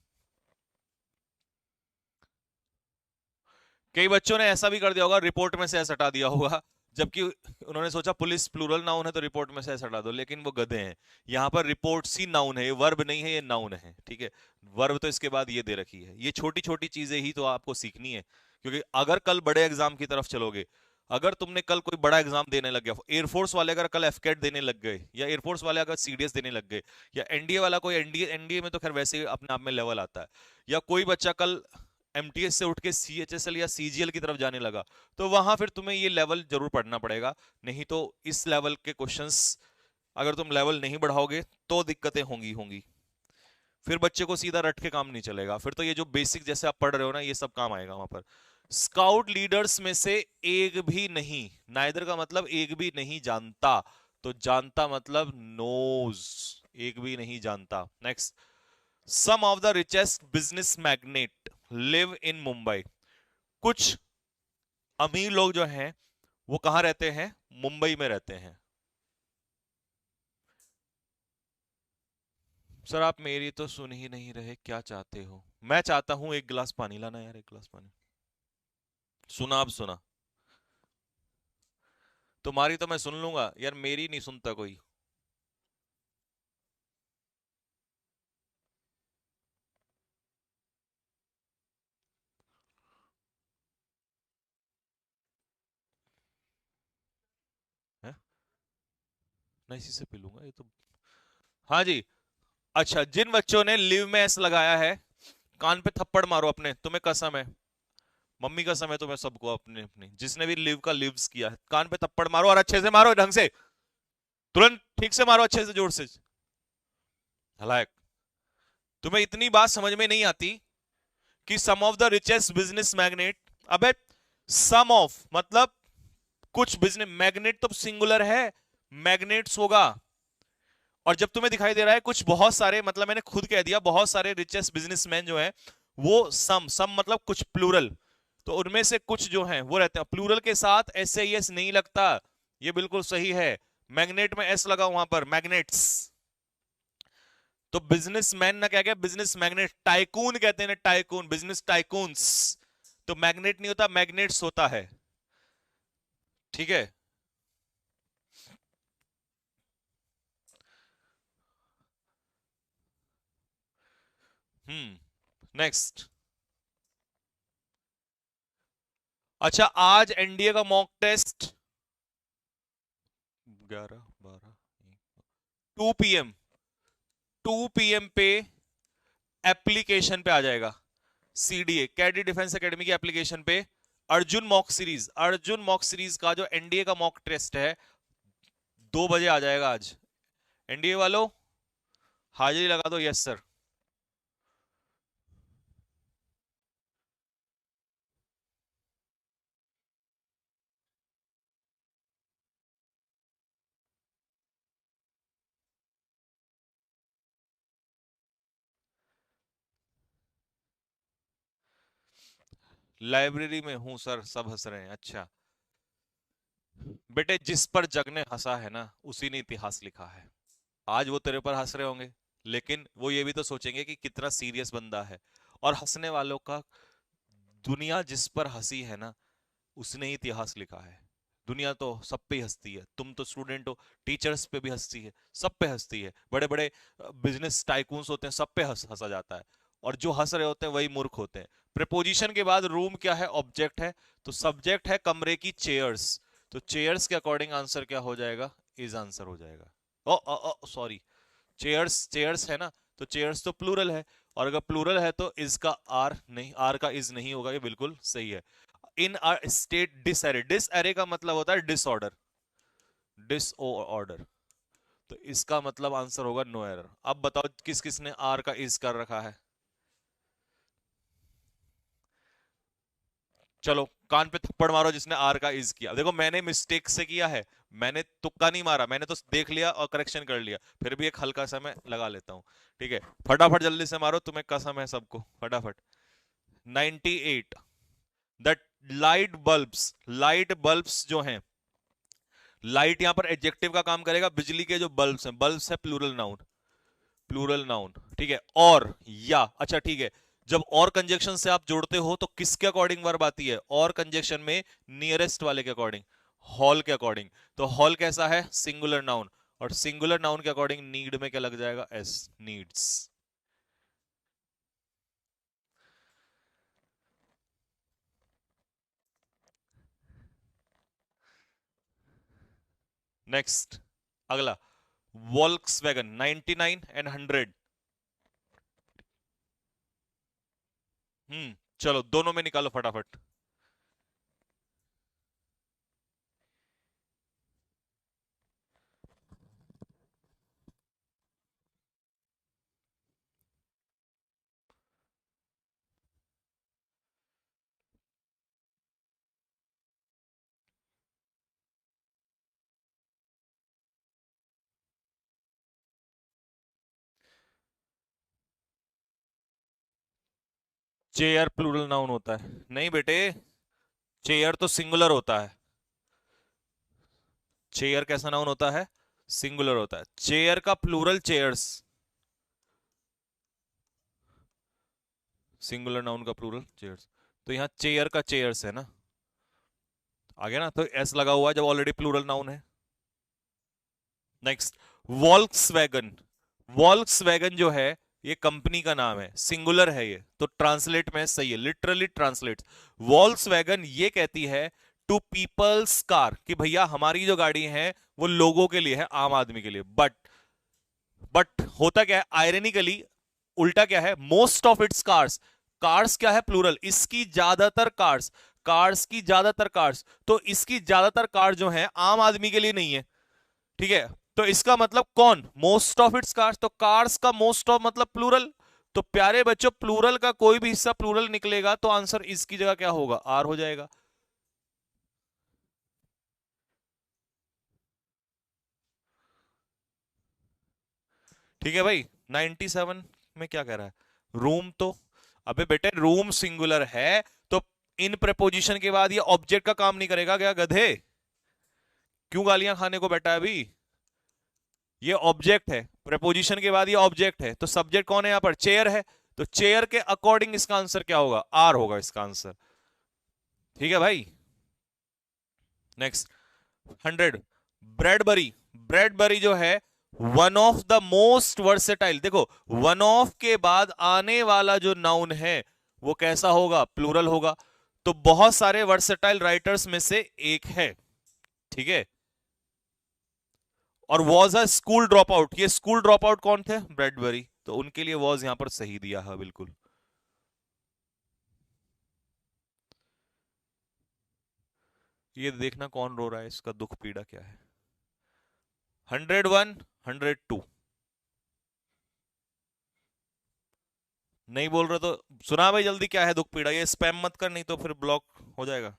कई बच्चों ने ऐसा भी कर दिया होगा, रिपोर्ट में से ऐसा हटा दिया होगा, जबकि उन्होंने सोचा पुलिस प्लूरल नाउन है तो रिपोर्ट में से ऐसा हटा दो, लेकिन वो गधे हैं। यहां पर रिपोर्ट्स ही नाउन है, ये वर्ब नहीं है, ये नाउन है। ठीक है, वर्ब तो इसके बाद ये दे रखी है। ये छोटी छोटी चीजें ही तो आपको सीखनी है, क्योंकि अगर कल बड़े एग्जाम की तरफ चलोगे, अगर तुमने कल कोई बड़ा एग्जाम देने लग गया, एयरफोर्स वाले अगर कल एफकेट देने लग गए, या एयरफोर्स वाले अगर सीडीएस देने लग गए, या एनडीए वाला कोई, एनडीए एनडीए में तो खैर वैसे ही अपने आप में लेवल आता है, या कोई बच्चा कल एमटीएस से उठ के सीएचएसएल या सीजीएल की तरफ जाने लगा, तो वहां फिर तुम्हें ये लेवल जरूर पढ़ना पड़ेगा। नहीं तो इस लेवल के क्वेश्चंस अगर तुम लेवल नहीं बढ़ाओगे तो दिक्कतें होंगी होंगी। फिर बच्चे को सीधा रट के काम नहीं चलेगा, फिर तो ये जो बेसिक जैसे आप पढ़ रहे हो ना, ये सब काम आएगा वहां पर। स्काउट लीडर्स में से एक भी नहीं, नाइदर का मतलब एक भी नहीं जानता, तो जानता मतलब नोज, एक भी नहीं जानता। Next, some of the richest business magnate live in Mumbai, कुछ अमीर लोग जो हैं वो कहां रहते हैं? मुंबई में रहते हैं। सर आप मेरी तो सुन ही नहीं रहे, क्या चाहते हो? मैं चाहता हूं एक गिलास पानी लाना यार, एक गिलास पानी। सुना? आप सुना? तुम्हारी तो मैं सुन लूंगा यार, मेरी नहीं सुनता कोई। है ना, इसी से पी लूंगा ये तो। हाँ जी। अच्छा, जिन बच्चों ने लिव में एस लगाया है, कान पे थप्पड़ मारो अपने, तुम्हें कसम है, मम्मी कसम है तुम्हें सबको, अपने अपनी, जिसने भी लिव का लिव्स किया है, कान पे थप्पड़ मारो और अच्छे से मारो, ढंग से। तुरंत ठीक से मारो, अच्छे से, जोर से। हलाक, तुम्हें इतनी बात समझ में नहीं आती कि some of the richest business magnet, अबे सम ऑफ मतलब कुछ बिजनेस, मैग्नेट तो सिंगुलर है, मैग्नेट्स होगा। और जब तुम्हें दिखाई दे रहा है कुछ बहुत सारे, मतलब मैंने खुद कह दिया बहुत सारे रिचेस्ट बिजनेसमैन जो हैं वो सम, सम मतलब कुछ प्लूरल, तो उनमें से कुछ जो हैं वो रहते हैं प्लूरल के साथ, एस ए एस नहीं लगता, ये बिल्कुल सही है। मैग्नेट में एस लगा वहां पर, मैग्नेट्स। तो बिजनेसमैन ना क्या क्या, बिजनेस मैग्नेट, टाइकून कहते हैं ना, टाइकून, बिजनेस टाइकून्स। तो मैग्नेट नहीं होता, मैग्नेट्स होता है। ठीक है। नेक्स्ट। अच्छा, आज एनडीए का मॉक टेस्ट 11 12 2 PM, 2 PM पे एप्लीकेशन पे आ जाएगा। सीडीए, कैडी डिफेंस एकेडमी की एप्लीकेशन पे Arjun mock series, Arjun mock series का जो एनडीए का मॉक टेस्ट है 2 बजे आ जाएगा आज। एनडीए वालों हाजिरी लगा दो, यस सर। लाइब्रेरी में हूं सर, सब हंस रहे हैं। अच्छा बेटे, जिस पर जग ने हंसा है ना उसी ने इतिहास लिखा है। आज वो तेरे पर हंस रहे होंगे, लेकिन वो ये भी तो सोचेंगे कि कितना सीरियस बंदा है। और हंसने वालों का, दुनिया जिस पर हंसी है ना उसने ही इतिहास लिखा है। दुनिया तो सब पे ही हंसती है, तुम तो स्टूडेंट हो, टीचर्स पे भी हंसती है, सब पे हंसती है, बड़े बड़े बिजनेस टाइकून्स होते हैं, सब पे हंसा जाता है। और जो हंस रहे होते हैं वही मूर्ख होते हैं। प्रीपोजिशन के बाद रूम क्या है, ऑब्जेक्ट है, तो सब्जेक्ट है कमरे की चेयर्स, तो चेयर्स के अकॉर्डिंग आंसर क्या हो जाएगा, इज आंसर हो जाएगा। ओ सॉरी, चेयर्स, चेयर्स है ना, तो चेयर्स तो प्लूरल है, और अगर प्लूरल है तो इज का आर नहीं, आर का इज नहीं होगा, ये बिल्कुल सही है। इन अ स्टेट डिसएरे, डिसएरे का मतलब होता है डिसऑर्डर, डिसऑर्डर, तो इसका मतलब आंसर होगा नो एरर। अब बताओ किस किस ने आर का इज कर रखा है। चलो कान पे थप्पड़ मारो जिसने आर का इज किया। देखो मैंने मिस्टेक से किया है, मैंने तुक्का नहीं मारा, मैंने तो देख लिया और करेक्शन कर लिया, फिर भी एक हल्का सा मैं लगा लेता हूं। ठीक है, फटाफट जल्दी से मारो, तुम्हें कसम है सबको, फटाफट। 98। The light bulbs, light bulbs जो हैं, लाइट यहां पर एडजेक्टिव का काम करेगा, बिजली के जो बल्ब्स हैं, बल्ब्स है प्लूरल नाउन, प्लूरल नाउन। ठीक है, और या, अच्छा ठीक है, जब और कंजक्शन से आप जोड़ते हो तो किसके अकॉर्डिंग वर्ब आती है, और कंजक्शन में नियरेस्ट वाले के अकॉर्डिंग, हॉल के अकॉर्डिंग। तो हॉल कैसा है, सिंगुलर नाउन, और सिंगुलर नाउन के अकॉर्डिंग नीड में क्या लग जाएगा, एस, नीड्स। नेक्स्ट, अगला, वॉल्क्सवैगन 99 एंड 100। चलो दोनों में निकालो फटाफट। चेयर प्लूरल नाउन होता है, नहीं बेटे, चेयर तो सिंगुलर होता है। चेयर कैसा नाउन होता है, सिंगुलर होता है। चेयर का प्लूरल चेयर्स, सिंगुलर नाउन का प्लूरल चेयर्स, तो यहाँ चेयर का चेयर्स है ना, आ गया ना, तो एस लगा हुआ है जब ऑलरेडी प्लूरल नाउन है। नेक्स्ट, वॉल्क्सवैगन, वॉल्क्सवैगन जो है ये कंपनी का नाम है, सिंगुलर है ये, तो ट्रांसलेट में सही है, लिटरली ट्रांसलेट। वॉल्क्सवैगन ये कहती है टू पीपल्स कार, कि भैया हमारी जो गाड़ी है वो लोगों के लिए है, आम आदमी के लिए। बट होता क्या है, आयरनिकली उल्टा क्या है, most of its cars, cars क्या है प्लूरल, इसकी ज्यादातर कार्स, कार्स की ज्यादातर कार्स, तो इसकी ज्यादातर कार जो है आम आदमी के लिए नहीं है। ठीक है, तो इसका मतलब कौन, मोस्ट ऑफ इट्स कार्स, तो कार्स का मोस्ट ऑफ मतलब प्लूरल। तो प्यारे बच्चों प्लूरल का कोई भी हिस्सा प्लूरल निकलेगा तो आंसर इसकी जगह क्या होगा, आर हो जाएगा। ठीक है भाई। 97 में क्या कह रहा है, रूम तो, अबे बेटे रूम सिंगुलर है तो इन प्रपोजिशन के बाद ये ऑब्जेक्ट का काम नहीं करेगा क्या गधे, क्यों गालियां खाने को बैठा है अभी। ये ऑब्जेक्ट है, प्रपोजिशन के बाद ये ऑब्जेक्ट है, तो सब्जेक्ट कौन है यहां पर, चेयर है। तो चेयर के अकॉर्डिंग इसका आंसर क्या होगा, आर होगा इसका आंसर। ठीक है भाई। नेक्स्ट 100, ब्रेडबरी। ब्रेडबरी जो है one of the most versatile, देखो वन ऑफ के बाद आने वाला जो नाउन है वो कैसा होगा, प्लूरल होगा। तो बहुत सारे वर्सेटाइल राइटर्स में से एक है। ठीक है। और was a school drop out, ये स्कूल ड्रॉप आउट कौन थे, ब्रेडबरी, तो उनके लिए वॉज यहां पर सही दिया है बिल्कुल। ये देखना कौन रो रहा है, इसका दुख पीड़ा क्या है। 101, 102 नहीं बोल रहे तो सुना भाई जल्दी, क्या है दुख पीड़ा, ये स्पैम मत कर नहीं तो फिर ब्लॉक हो जाएगा।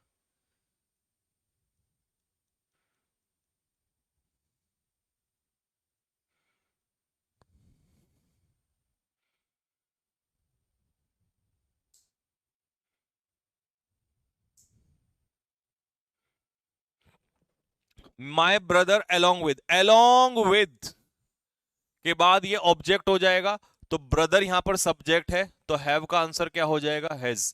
माई ब्रदर अलोंग विद के बाद ये ऑब्जेक्ट हो जाएगा, तो ब्रदर यहां पर सब्जेक्ट है, तो हैव का आंसर क्या हो जाएगा, has.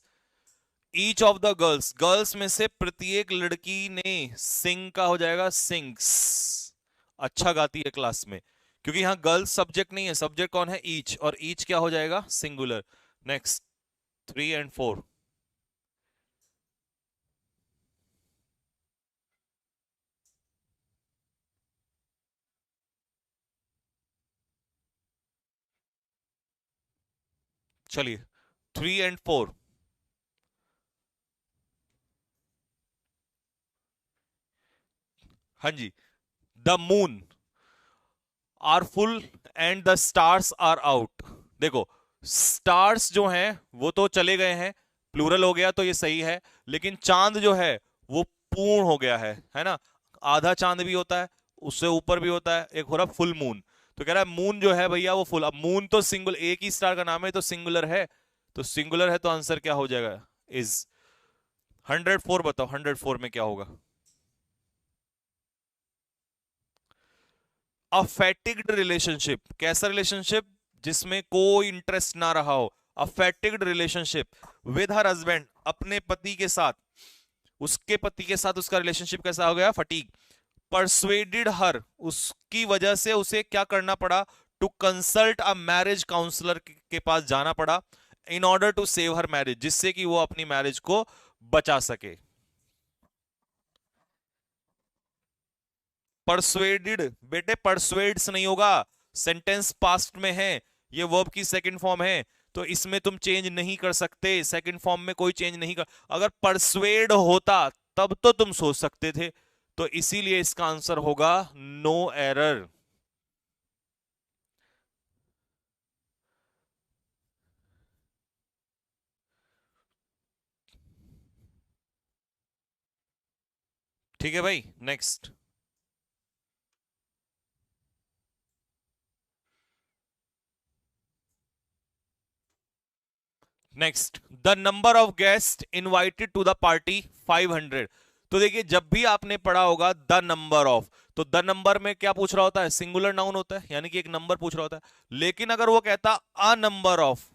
Each of the girls, girls में से प्रत्येक लड़की ने, सिंग का हो जाएगा सिंग्स, अच्छा गाती है क्लास में, क्योंकि यहां गर्ल्स सब्जेक्ट नहीं है, सब्जेक्ट कौन है, ईच, और ईच क्या हो जाएगा, सिंगुलर। नेक्स्ट 3 और 4। चलिए 3 और 4। हाँ जी, the moon are full and the stars are out. देखो स्टार्स जो हैं वो तो चले गए हैं, प्लूरल हो गया तो ये सही है, लेकिन चांद जो है वो पूर्ण हो गया है ना। आधा चांद भी होता है, उससे ऊपर भी होता है, एक हो रहा फुल मून। तो कह रहा है मून जो है भैया वो फुल, अब मून तो सिंगुलर, एक ही स्टार का नाम है तो सिंगुलर है, तो सिंगुलर है तो आंसर क्या हो जाएगा, इज। 104 बताओ, 104 में क्या होगा। अ फैटिग्ड रिलेशनशिप, कैसा रिलेशनशिप, जिसमें कोई इंटरेस्ट ना रहा हो। अ फैटिग्ड रिलेशनशिप विद हर हस्बैंड, अपने पति के साथ, उसके पति के साथ उसका रिलेशनशिप कैसा हो गया, फटीग। परसुएडेड हर, उसकी वजह से उसे क्या करना पड़ा, to consult a marriage counsellor के पास जाना पड़ा, in order to save her marriage, जिससे कि वो अपनी मैरिज को बचा सके। परसुएडेड बेटे, परसुएड्स नहीं होगा, सेंटेंस पास्ट में है, ये वर्ब की सेकंड फॉर्म है, तो इसमें तुम चेंज नहीं कर सकते, सेकंड फॉर्म में कोई चेंज नहीं कर, अगर परसुएड होता तब तो तुम सोच सकते थे, तो इसीलिए इसका आंसर होगा नो एरर। ठीक है भाई। Next, next the number of guest invited to the party 500। तो देखिए जब भी आपने पढ़ा होगा द नंबर ऑफ, तो द नंबर में क्या पूछ रहा होता है, सिंगुलर नाउन होता है, यानी कि एक नंबर पूछ रहा होता है। लेकिन अगर वो कहता अ नंबर ऑफ,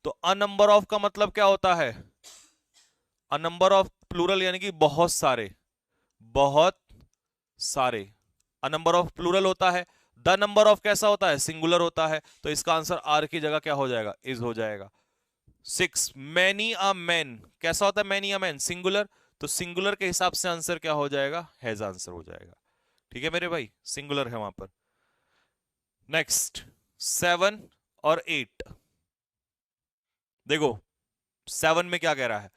तो अ नंबर ऑफ का मतलब क्या होता है, अ नंबर ऑफ प्लूरल यानी कि बहुत सारे, बहुत सारे, अ नंबर ऑफ प्लूरल होता है। द नंबर ऑफ कैसा होता है, सिंगुलर होता है, तो इसका आंसर आर की जगह क्या हो जाएगा, इज हो जाएगा। 6 मैनी अ मैन, कैसा होता है मैनी अ मैन, सिंगुलर, तो सिंगुलर के हिसाब से आंसर क्या हो जाएगा, हैज आंसर हो जाएगा। ठीक है मेरे भाई, सिंगुलर है वहां पर। नेक्स्ट 7 और 8। देखो 7 में क्या कह रहा है,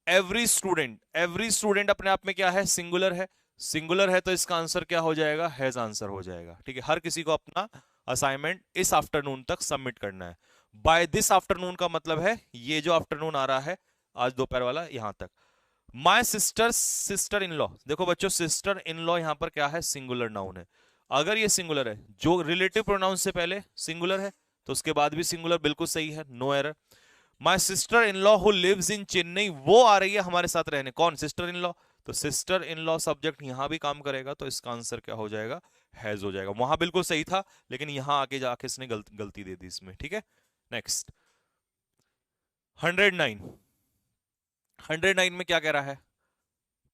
एवरी स्टूडेंट, एवरी स्टूडेंट अपने आप में क्या है, सिंगुलर है, सिंगुलर है तो इसका आंसर क्या हो जाएगा, हैज आंसर हो जाएगा। ठीक है, हर किसी को अपना असाइनमेंट इस आफ्टरनून तक सबमिट करना है। बाय दिस आफ्टरनून का मतलब है ये जो आफ्टरनून आ रहा है आज दोपहर वाला, यहां तक। माय सिस्टर इन लॉ, देखो बच्चों सिस्टर इन लॉ यहां पर क्या है, सिंगुलर नाउन है। अगर ये सिंगुलर है, जो रिलेटिव प्रोनाउन से पहले सिंगुलर है तो उसके बाद भी सिंगुलर, बिल्कुल सही है, no error. My sister in law who lives in Chennai, वो आ रही है हमारे साथ रहने, कौन, सिस्टर इन लॉ। तो सिस्टर इन लॉ सब्जेक्ट यहां भी काम करेगा, तो इसका आंसर क्या हो जाएगा, हैज हो जाएगा। वहां बिल्कुल सही था, लेकिन यहां आके जाके इसने गलती दे दी इसमें। ठीक है, नेक्स्ट 109। 109 में क्या कह रहा है,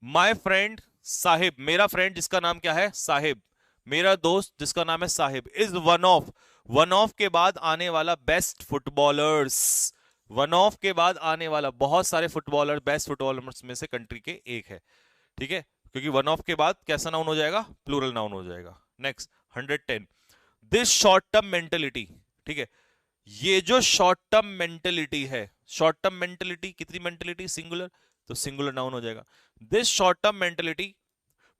माय फ्रेंड साहिब, मेरा फ्रेंड जिसका नाम क्या है, साहिब, मेरा दोस्त जिसका नाम है साहिब, इज वन ऑफ के बाद आने वाला बेस्ट फुटबॉलर्स, वन ऑफ के बाद आने वाला, बहुत सारे फुटबॉलर बेस्ट फुटबॉलर्स में से कंट्री के एक है। ठीक है, क्योंकि वन ऑफ के बाद कैसा नाउन हो जाएगा, प्लूरल नाउन हो जाएगा। Next 110, this short term mentality. ठीक है, ये जो शॉर्ट टर्म मेंटेलिटी है, शॉर्ट टर्म मेंटेलिटी, कितनी मेंटेलिटी, सिंगुलर, तो सिंगुलर नाउन हो जाएगा। This short term mentality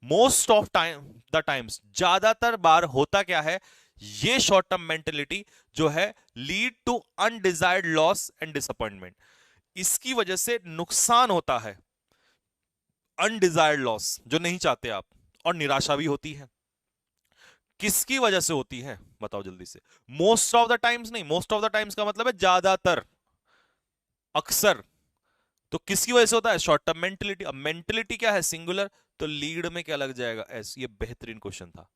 most of the times, ज्यादातर बार होता क्या है, ये शॉर्ट टर्म मेंटेलिटी जो है lead to undesired loss and disappointment, इसकी वजह से नुकसान होता है, अनडिजायर्ड लॉस जो नहीं चाहते आप, और निराशा भी होती है। किसकी वजह से होती है बताओ जल्दी से, मोस्ट ऑफ द टाइम्स नहीं, मोस्ट ऑफ द टाइम्स का मतलब है ज्यादातर, अक्सर, तो किसकी वजह से होता है, शॉर्ट टर्म मेंटेलिटी। अब मेंटेलिटी क्या है, सिंगुलर, तो लीड में क्या लग जाएगा, एस, ये बेहतरीन क्वेश्चन था,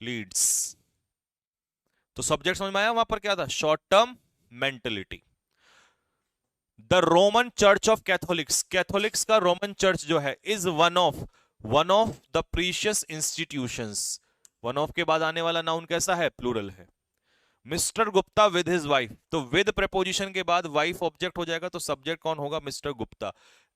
लीड्स। तो सब्जेक्ट समझ में आया, वहां पर क्या था, short term mentality. The Roman church of Catholics, Catholics का रोमन चर्च जो है, is one of the precious institutions, one of के बाद आने वाला नाउन कैसा है, प्लूरल है। Mister Gupta with his wife, तो विद प्रेपोजिशन के बाद वाइफ ऑब्जेक्ट हो जाएगा, तो सब्जेक्ट कौन होगा, mister Gupta.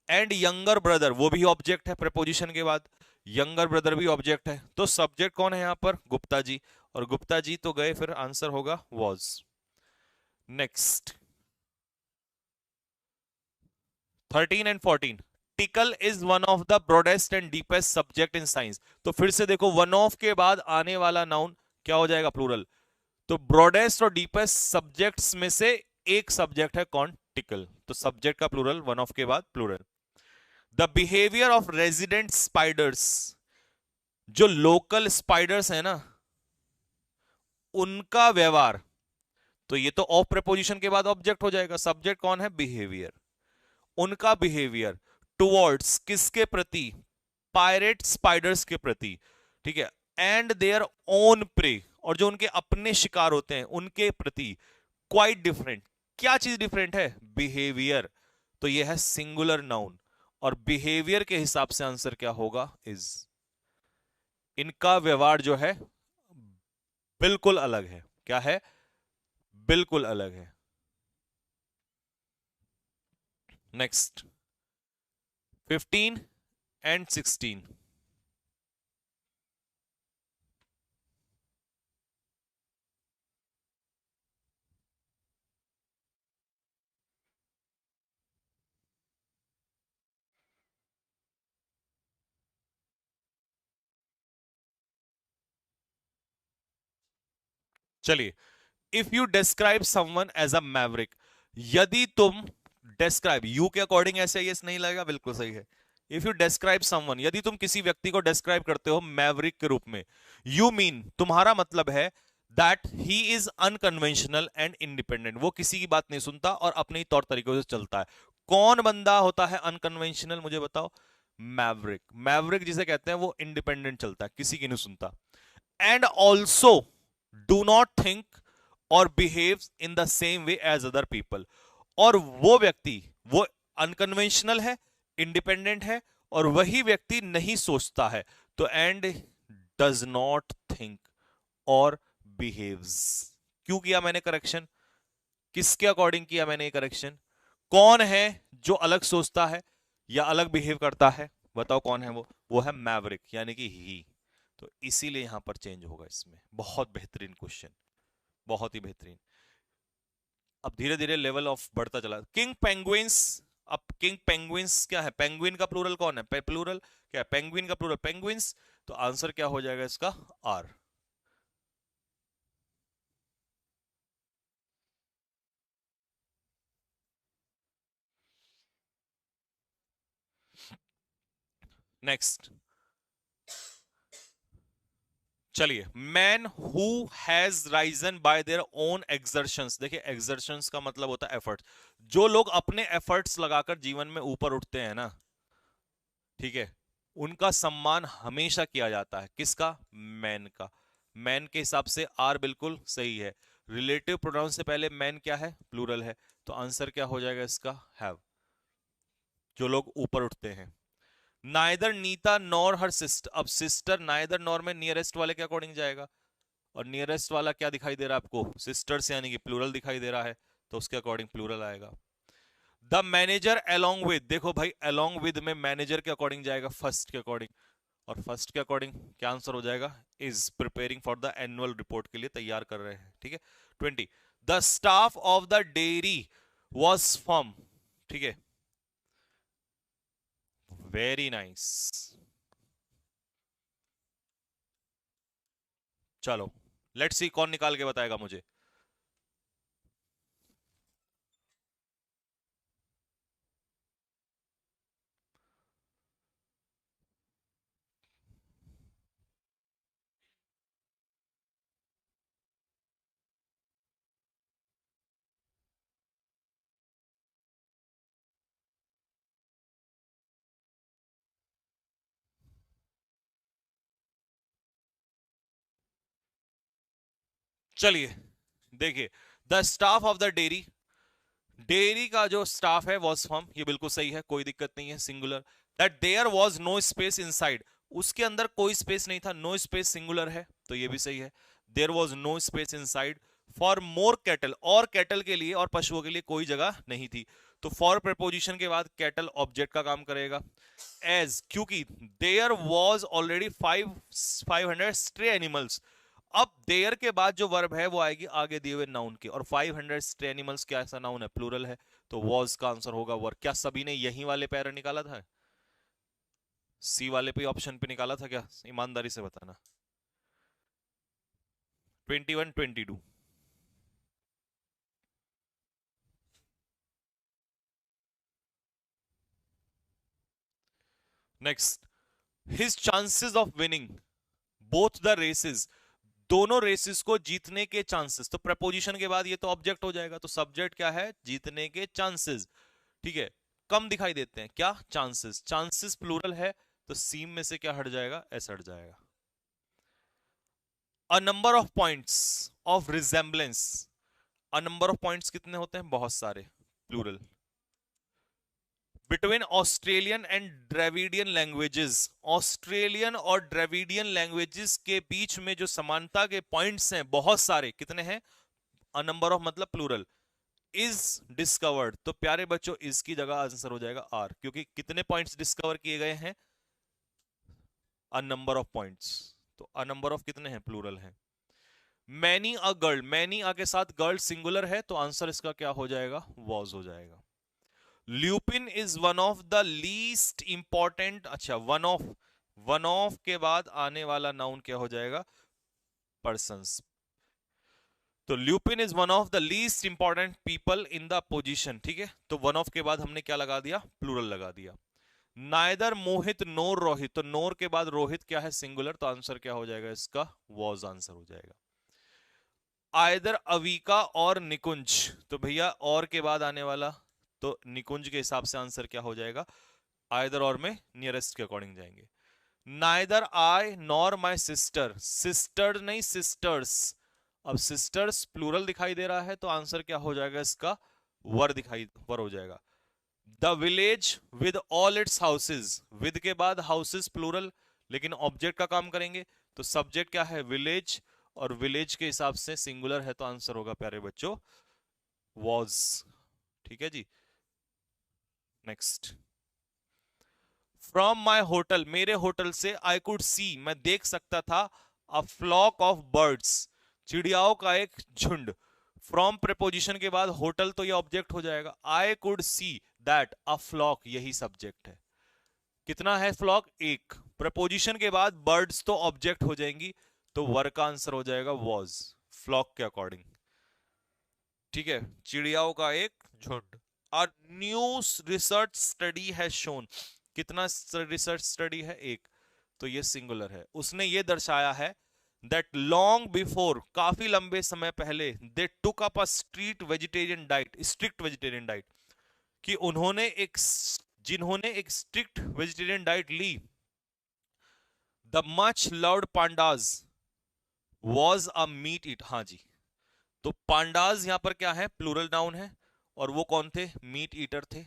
And younger brother, वो भी ऑब्जेक्ट है, प्रेपोजिशन के बाद यंगर ब्रदर भी ऑब्जेक्ट है, तो सब्जेक्ट कौन है यहां पर, गुप्ता जी, और गुप्ता जी तो गए, फिर आंसर होगा was. Next 13 and 14, tackle is one of the broadest and deepest subject in science, तो फिर से देखो वन ऑफ के बाद आने वाला नाउन क्या हो जाएगा, प्लूरल, तो ब्रॉडेस्ट और डीपेस्ट सब्जेक्ट्स में से एक सब्जेक्ट है कौन, टिकल, तो सब्जेक्ट का प्लूरल, वन ऑफ के बाद plural. The behaviour of resident spiders, जो लोकल स्पाइडर्स है ना, उनका व्यवहार, तो ये तो ऑफ प्रेपोजिशन के बाद ऑब्जेक्ट हो जाएगा, सब्जेक्ट कौन है, बिहेवियर, उनका बिहेवियर टुवर्ड्स, किसके प्रति, पायरेट स्पाइडर्स के प्रति। ठीक है, एंड देयर ओन प्रे, और जो उनके अपने शिकार होते हैं उनके प्रति, क्वाइट डिफरेंट, क्या चीज डिफरेंट है, बिहेवियर, तो यह है सिंगुलर नाउन, और बिहेवियर के हिसाब से आंसर क्या होगा, इज। इनका व्यवहार जो है बिल्कुल अलग है, क्या है, बिल्कुल अलग है। नेक्स्ट 15 एंड 16, चलिए, if you describe someone as a maverick, यदि तुम डिस्क्राइब, यू के अकॉर्डिंग ऐसे यस नहीं लगेगा, बिल्कुल सही है। इफ यू डिस्क्राइब समवन, यदि तुम किसी व्यक्ति को डिस्क्राइब करते हो मैवरिक के रूप में, यू मीन, तुम्हारा मतलब है that he is unconventional and independent, वो किसी की बात नहीं सुनता और अपने ही तौर तरीकों से चलता है। कौन बंदा होता है अनकन्वेंशनल, मुझे बताओ, मैवरिक, मैवरिक जिसे कहते हैं वो इंडिपेंडेंट चलता है, किसी की नहीं सुनता। And also do not think और behaves in the same way as other people, और वो व्यक्ति, वो अनकन्वेंशनल है, इंडिपेंडेंट है, और वही व्यक्ति नहीं सोचता है, तो एंड डज नॉट थिंक और बिहेव्स। क्यों किया मैंने करेक्शन, किसके अकॉर्डिंग किया मैंने ये करेक्शन, कौन है जो अलग सोचता है या अलग बिहेव करता है, बताओ कौन है वो है मैवरिक, यानी कि ही, तो इसीलिए यहां पर चेंज होगा इसमें। बहुत बेहतरीन क्वेश्चन, बहुत ही बेहतरीन। अब धीरे धीरे लेवल ऑफ बढ़ता चला। किंग पेंगुइन्स, अब किंग पेंगुइन्स क्या है, पेंगुइन का प्लूरल कौन है, प्लूरल क्या है, पेंगुइन का प्लूरल पेंगुइन्स, तो आंसर क्या हो जाएगा इसका? आर। नेक्स्ट चलिए, man who has risen by their own exertions. देखिए एक्सर्शंस का मतलब होता है एफर्ट। जो लोग अपने एफर्ट्स लगाकर जीवन में ऊपर उठते हैं ना, ठीक है, उनका सम्मान हमेशा किया जाता है। किसका? मैन का। मैन के हिसाब से आर बिल्कुल सही है। रिलेटिव प्रोनाउन से पहले मैन क्या है? प्लूरल है। तो आंसर क्या हो जाएगा इसका? हैव। जो लोग ऊपर उठते हैं। Neither Nita nor her sister. अब सिस्टर नाइदर नॉर में नियरेस्ट वाले के अकॉर्डिंग जाएगा, और नियरेस्ट वाला क्या दिखाई दे रहा है आपको? सिस्टर्स, यानी कि प्लूरल दिखाई दे रहा है, तो उसके अकॉर्डिंग प्लूरल आएगा। द मैनेजर अलोंग विद, देखो भाई अलोंग विद में मैनेजर के अकॉर्डिंग जाएगा, फर्स्ट के अकॉर्डिंग, और फर्स्ट के अकॉर्डिंग क्या आंसर हो जाएगा? Is preparing for the annual report के लिए तैयार कर रहे हैं, ठीक है। 20, the staff of the dairy was firm, ठीक है, वेरी नाइस। चलो लेट्स सी कौन निकाल के बताएगा मुझे। चलिए देखिए, the staff of the dairy, dairy का जो स्टाफ है वॉज फर्म, ये बिल्कुल सही है, कोई दिक्कत नहीं है, singular. That there was no space inside, उसके अंदर कोई स्पेस नहीं था, नो स्पेस सिंगुलर है, तो ये भी सही है। There was no space inside for more cattle, और कैटल के लिए और पशुओं के लिए कोई जगह नहीं थी। तो फॉर प्रपोजिशन के बाद कैटल ऑब्जेक्ट का काम करेगा। एज, क्योंकि there was already 500 stray animals. अब देयर के बाद जो वर्ब है वो आएगी आगे दिए हुए नाउन के, और 500 स्ट्रे एनिमल्स क्या ऐसा नाउन है? प्लूरल है, तो वॉज का आंसर होगा वर्ब। क्या सभी ने यही वाले पैरा निकाला था? सी वाले पे ऑप्शन पे निकाला था क्या? ईमानदारी से बताना। 21, 22। Next, his chances of winning both the races, दोनों रेसेस को जीतने के चांसेस। तो प्रपोजिशन के बाद ये तो ऑब्जेक्ट हो जाएगा, तो सब्जेक्ट क्या है? जीतने के चांसेस, ठीक है। कम दिखाई देते हैं, क्या? चांसेस, चांसेस प्लूरल है, तो सीम में से क्या हट जाएगा? एस हट जाएगा। A number of points of resemblance, a number of points कितने होते हैं? बहुत सारे, plural. Between Australian and Dravidian languages, Australian और द्रविडियन लैंग्वेजेस के बीच में जो समानता के पॉइंट्स हैं बहुत सारे, कितने हैं? अ नंबर ऑफ मतलब प्लूरल। इज डिस्कवर्ड, तो प्यारे बच्चों इसकी जगह आंसर हो जाएगा आर, क्योंकि कितने पॉइंट्स डिस्कवर किए गए हैं? अ नंबर ऑफ पॉइंट्स, तो अ नंबर ऑफ कितने हैं? प्लूरल है। मैनी अ गर्ल, मैनी आ के साथ गर्ल सिंगुलर है, तो आंसर इसका क्या हो जाएगा? वॉज हो जाएगा। Lupin is one of the least important, अच्छा वन ऑफ के बाद आने वाला नाउन क्या हो जाएगा? पर्सन्स। तो lupin is one of the least important people in the position, ठीक है। तो वन ऑफ के बाद हमने क्या लगा दिया? प्लूरल लगा दिया। नाइदर मोहित नोर रोहित, तो नोर के बाद रोहित क्या है? सिंगुलर, तो आंसर क्या हो जाएगा इसका? वॉज आंसर हो जाएगा। आइदर अविका और निकुंज, तो भैया और के बाद आने वाला, तो निकुंज के हिसाब से आंसर क्या हो जाएगा? आइदर और में नियरेस्ट के अकॉर्डिंग जाएंगे। Neither I nor my sister, sister नहीं सिस्टर्स, अब सिस्टर्स प्लूरल दिखाई दे रहा है, तो आंसर क्या हो जाएगा इसका? वर हो जाएगा। The village with all it's houses, with के बाद हाउसेज प्लूरल, लेकिन ऑब्जेक्ट का काम करेंगे, तो सब्जेक्ट क्या है? विलेज, और विलेज के हिसाब से सिंगुलर है, तो आंसर होगा प्यारे बच्चों वॉज, ठीक है जी। नेक्स्ट, फ्रॉम माई होटल, मेरे होटल से, आई कुड सी, मैं देख सकता था, अ फ्लॉक ऑफ बर्ड्स, चिड़ियाओं का एक झुंड। फ्रॉम प्रेपोजिशन के बाद होटल, तो ये ऑब्जेक्ट हो जाएगा। I could see that a flock, यही सब्जेक्ट है। कितना है फ्लॉक? एक, प्रपोजिशन के बाद बर्ड्स तो ऑब्जेक्ट हो जाएंगी, तो वर का आंसर हो जाएगा वॉज, फ्लॉक के अकॉर्डिंग। ठीक है, चिड़ियाओं का एक झुंड। A new research study has shown, कितना रिसर्च स्टडी है? एक, तो ये सिंगुलर है। उसने ये दर्शाया है दैट लॉन्ग बिफोर, काफी लंबे समय पहले, they took up a street vegetarian diet, strict vegetarian diet, कि उन्होंने एक, जिन्होंने एक स्ट्रिक्ट वेजिटेरियन डाइट ली, the much loved pandas was a meat eat. हाँ जी, तो पांडाज यहां पर क्या है? प्लूरल नाउन है, और वो कौन थे? मीट ईटर थे।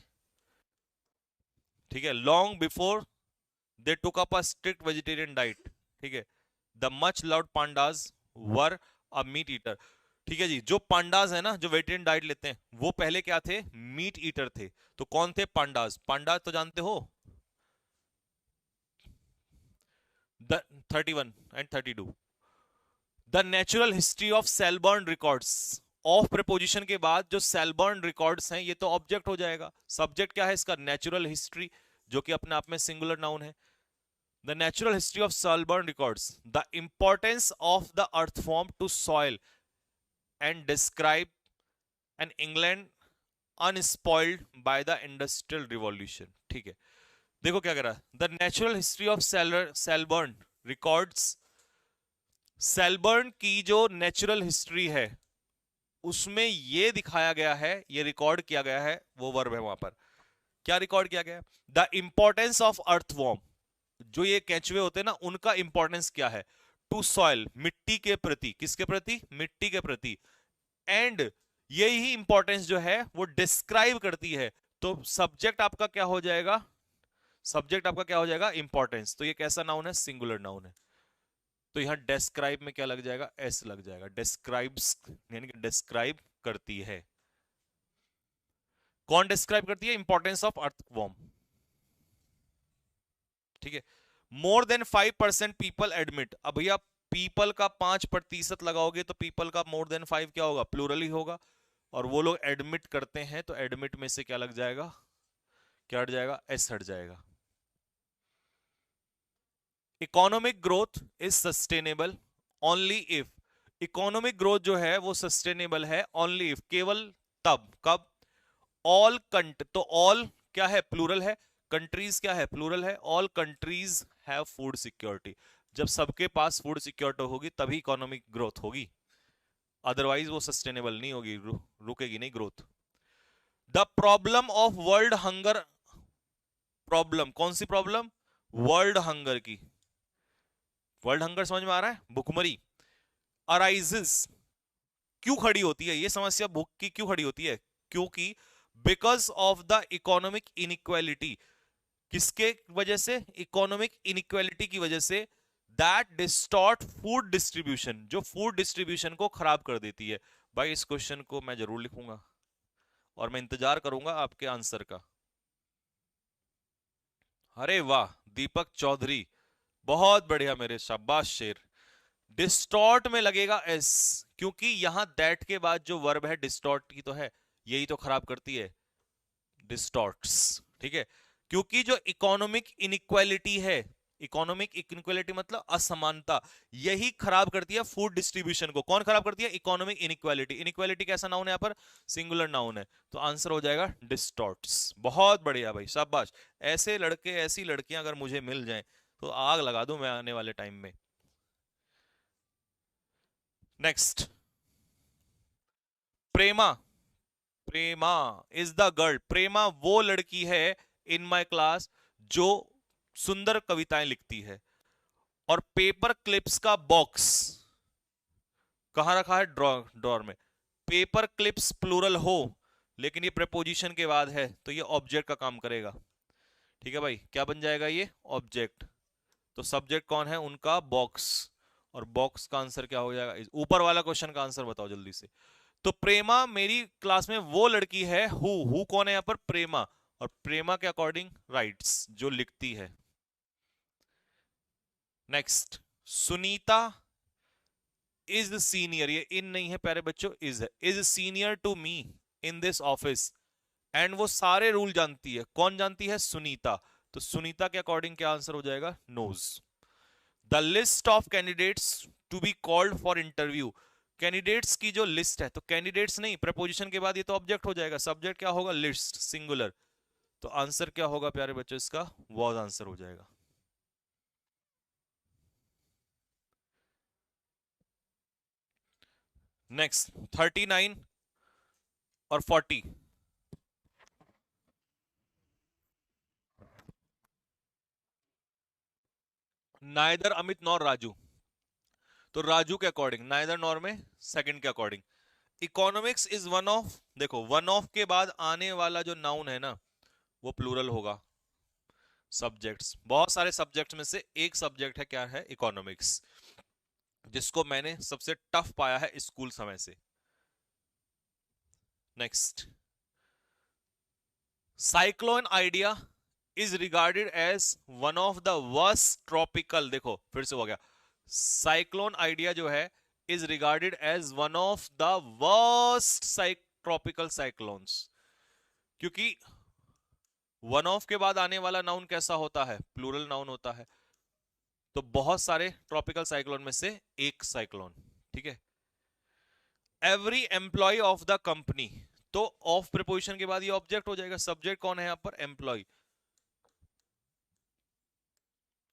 ठीक है, long before they took up a strict vegetarian diet. ठीक है, the much loved pandas were a meat eater. ठीक है जी, जो पांडाज है ना, जो वेजिटेरियन डाइट लेते हैं, वो पहले क्या थे? मीट ईटर थे। तो कौन थे पांडाज? पांडाज तो जानते हो, the 31 and 32। The natural history of Selborne records, of preposition के बाद जो सेलबर्न रिकॉर्ड्स हैं, ये तो ऑब्जेक्ट हो जाएगा। सब्जेक्ट क्या है इसका? नेचुरल हिस्ट्री, जो कि अपने आप में सिंगुलर नाउन है। The natural history of Selborne records, the importance of the earthworm to soil and describe an England unspoiled by the industrial revolution. ठीक है, देखो क्या कह रहा है, the natural history of Selborne records, Selborne की जो नेचुरल हिस्ट्री है उसमें ये दिखाया गया है, ये रिकॉर्ड किया गया है, वो वर्ब है वहां पर। क्या रिकॉर्ड किया गया है? द इंपॉर्टेंस ऑफ अर्थवॉर्म, जो ये केंचुए होते हैं ना, उनका इंपॉर्टेंस क्या है? टू सॉइल, मिट्टी के प्रति। किसके प्रति? मिट्टी के प्रति। एंड यही इंपॉर्टेंस जो है वो डिस्क्राइब करती है। तो सब्जेक्ट आपका क्या हो जाएगा? सब्जेक्ट आपका क्या हो जाएगा? इंपॉर्टेंस। तो ये कैसा नाउन है? सिंगुलर नाउन है। तो यहां डिस्क्राइब में क्या लग जाएगा? एस लग जाएगा। डिस्क्राइब्स यानी कि डिस्क्राइब करती है। कौन डिस्क्राइब करती है? Importance of earthworm. ठीक है, मोर देन 5% पीपल एडमिट। अब भैया पीपल का 5% लगाओगे तो पीपल का मोर देन 5 क्या होगा? प्लूरल ही होगा। और वो लोग एडमिट करते हैं, तो एडमिट में से क्या लग जाएगा? क्या हट जाएगा? एस हट जाएगा। Economic growth is sustainable only if, economic growth जो है वो सस्टेनेबल है ओनली इफ, केवल तब। कब? ऑल कंट, तो ऑल क्या है? प्लूरल है। कंट्रीज क्या है? प्लूरल है। All countries have food security, जब सबके पास फूड सिक्योरिटी होगी तभी इकोनॉमिक ग्रोथ होगी, अदरवाइज वो सस्टेनेबल नहीं होगी, रुकेगी नहीं growth. The problem of world hunger, problem कौन सी प्रॉब्लम? वर्ल्ड हंगर की। वर्ल्ड हंगर समझ में आ रहा है? भुखमरी। अराइजेस, क्यों खड़ी होती है ये समस्या? भूख की क्यों खड़ी होती है? क्योंकि because of the economic inequality, किसके वजह से? इकोनॉमिक इनइक्वालिटी की वजह से। दैट डिस्टॉर्ट फूड डिस्ट्रीब्यूशन, जो फूड डिस्ट्रीब्यूशन को खराब कर देती है। भाई इस क्वेश्चन को मैं जरूर लिखूंगा और मैं इंतजार करूंगा आपके आंसर का। अरे वाह दीपक चौधरी, बहुत बढ़िया मेरे, शाबाश शेर। डिस्टॉर्ट में लगेगा एस, क्योंकि यहां दैट के बाद जो वर्ब है डिस्टॉर्ट की तो है, यही तो खराब करती है, डिस्टॉर्ट्स। ठीक है, क्योंकि जो इकोनॉमिक इनइक्वालिटी है, इकोनॉमिक इनइक्वालिटी मतलब असमानता, यही खराब करती है फूड डिस्ट्रीब्यूशन को। कौन खराब करती है? Economic inequality. इनइक्वालिटी कैसा नाउन है यहाँ पर? सिंगुलर नाउन है, तो आंसर हो जाएगा डिस्टॉर्ट्स। बहुत बढ़िया भाई, शाबाश। ऐसे लड़के, ऐसी लड़कियां अगर मुझे मिल जाएं तो आग लगा दूं मैं आने वाले टाइम में। Next, Prema, Prema is the girl, Prema वो लड़की है इन माई क्लास जो सुंदर कविताएं लिखती है। और पेपर क्लिप्स का बॉक्स कहां रखा है? ड्रॉर में। पेपर क्लिप्स प्लूरल हो, लेकिन ये प्रपोजिशन के बाद है तो ये ऑब्जेक्ट का काम करेगा। ठीक है भाई, क्या बन जाएगा ये? ऑब्जेक्ट। तो सब्जेक्ट कौन है उनका? बॉक्स। और बॉक्स का आंसर क्या हो जाएगा? ऊपर वाला क्वेश्चन का आंसर बताओ जल्दी से। तो प्रेमा मेरी क्लास में वो लड़की है, हु कौन है यहां पर? प्रेमा। और प्रेमा के अकॉर्डिंग राइट्स, जो लिखती है। नेक्स्ट, सुनीता इज सीनियर, ये इन नहीं है प्यारे बच्चों, is senior to me in this office. एंड वो सारे रूल जानती है। कौन जानती है? सुनीता। तो सुनीता के अकॉर्डिंग क्या आंसर हो जाएगा? Knows. The list of candidates to be called for interview, candidates की जो लिस्ट है, तो कैंडिडेट्स नहीं, प्रपोजिशन के बाद ये तो ऑब्जेक्ट हो जाएगा, सब्जेक्ट क्या होगा? List, singular. तो आंसर क्या होगा प्यारे बच्चों? इसका वॉज आंसर हो जाएगा। नेक्स्ट 39 और 40। नाइदर अमित नॉर राजू, तो राजू के अकॉर्डिंग नाइदर नॉर में सेकंड के according economics is one of, देखो वन ऑफ के बाद आने वाला जो नाउन है ना वो प्लूरल होगा। सब्जेक्ट्स, बहुत सारे सब्जेक्ट्स में से एक सब्जेक्ट है, क्या है? इकोनॉमिक्स, जिसको मैंने सबसे टफ पाया है स्कूल समय से। Next, cyclone Idea is regarded as one of the worst tropical, देखो फिर से हो गया, साइक्लोन आइडिया जो है is regarded as one of the worst tropical cyclones, क्योंकि वन ऑफ के बाद आने वाला नाउन कैसा होता है? प्लूरल नाउन होता है। तो बहुत सारे ट्रॉपिकल साइक्लोन में से एक साइक्लोन, ठीक है। Every employ of the company, तो ऑफ प्रिपोजिशन के बाद ये ऑब्जेक्ट हो जाएगा, सब्जेक्ट कौन है यहां पर? एम्प्लॉय,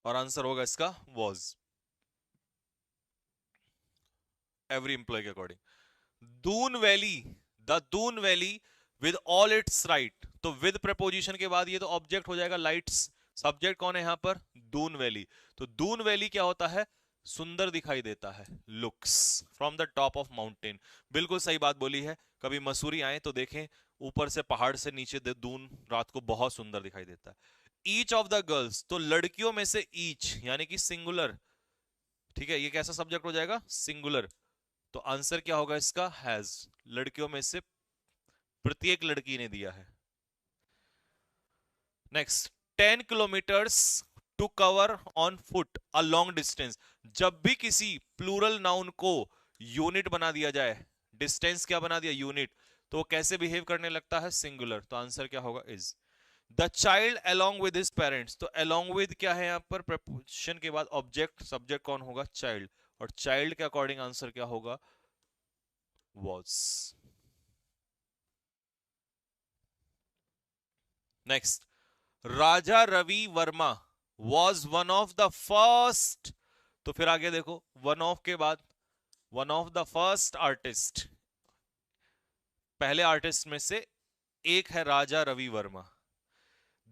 और आंसर होगा इसका वॉज, एवरी एम्प्लॉय के according. Doon valley, the Doon valley with all it's right, तो विद प्रपोजिशन के बाद ये तो ऑब्जेक्ट हो जाएगा लाइट्स, सब्जेक्ट कौन है यहां पर? दून वैली। तो दून वैली क्या होता है? सुंदर दिखाई देता है, looks from the top of mountain. बिल्कुल सही बात बोली है, कभी मसूरी आए तो देखें ऊपर से, पहाड़ से नीचे दून रात को बहुत सुंदर दिखाई देता है। ईच ऑफ द गर्ल्स, तो लड़कियों में से ईच यानी कि सिंगुलर, ठीक है, ये कैसा सब्जेक्ट हो जाएगा? सिंगुलर। तो आंसर क्या होगा इसका? हैज, लड़कियों में से प्रत्येक लड़की ने दिया है। Next, 10 kilometres to cover on foot a long distance, जब भी किसी प्लूरल नाउन को यूनिट बना दिया जाए, डिस्टेंस क्या बना दिया? यूनिट, तो वो कैसे बिहेव करने लगता है? सिंगुलर। तो आंसर क्या होगा? Is. The child along with his parents, तो अलोंग विद क्या है यहां पर? प्रपोजिशन के बाद ऑब्जेक्ट, सब्जेक्ट कौन होगा? चाइल्ड, और चाइल्ड के अकॉर्डिंग आंसर क्या होगा? Was. Next, Raja Ravi Varma was one of the first, तो फिर आगे देखो, वन ऑफ के बाद one of the first artist, पहले आर्टिस्ट में से एक है Raja Ravi Varma.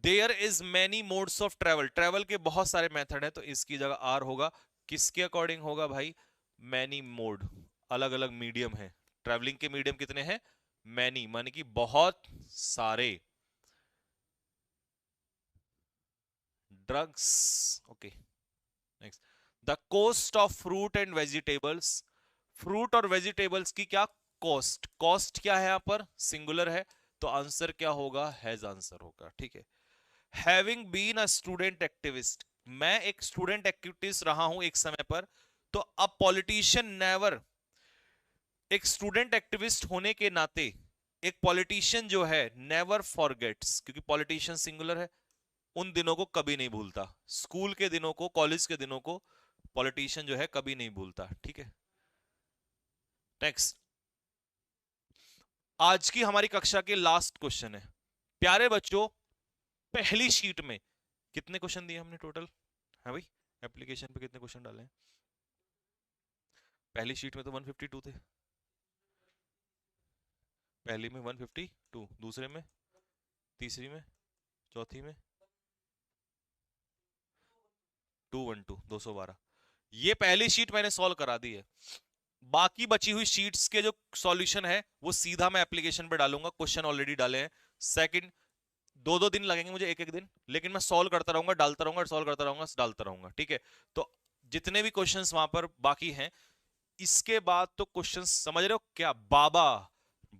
There is many modes of travel, travel के बहुत सारे मेथड है, तो इसकी जगह आर होगा। किसके अकॉर्डिंग होगा भाई? मैनी मोड, अलग अलग मीडियम है, ट्रेवलिंग के मीडियम कितने हैं? मैनी माने कि बहुत सारे। Drugs, okay. Next, the cost of fruit and vegetables, fruit और वेजिटेबल्स की क्या कॉस्ट? कॉस्ट क्या है यहां पर? सिंगुलर है, तो आंसर क्या होगा? हैज आंसर होगा, ठीक है। Having been a student activist, मैं एक स्टूडेंट एक्टिविस्ट रहा हूं एक समय पर, तो अब पॉलिटिशियन नेवर, एक स्टूडेंट एक्टिविस्ट होने के नाते एक पॉलिटिशियन जो है नेवर फॉरगेट्स, क्योंकि पॉलिटिशियन सिंगुलर है, उन दिनों को कभी नहीं भूलता, स्कूल के दिनों को, कॉलेज के दिनों को पॉलिटिशियन जो है कभी नहीं भूलता, ठीक है। नेक्स्ट, आज की हमारी कक्षा के लास्ट क्वेश्चन है प्यारे बच्चों। पहली शीट में कितने क्वेश्चन दिए हमने टोटल? है भाई, एप्लीकेशन पे कितने क्वेश्चन डाले हैं? पहली शीट में तो 152 थे, पहली में 152, दूसरे में, तीसरी में, चौथी में 212, 212। ये पहली शीट मैंने सॉल्व करा दी है, बाकी बची हुई शीट्स के जो सॉल्यूशन है वो सीधा मैं एप्लीकेशन पे डालूंगा, क्वेश्चन ऑलरेडी डाले हैं। सेकंड, 2-2 दिन लगेंगे मुझे, एक एक दिन, लेकिन मैं सॉल्व करता रहूंगा, डालता रहूंगा, सॉल्व करता रहूंगा, डालता रहूंगा, ठीक है। तो जितने भी क्वेश्चंस वहां पर बाकी हैं, इसके बाद तो क्वेश्चंस समझ रहे हो क्या?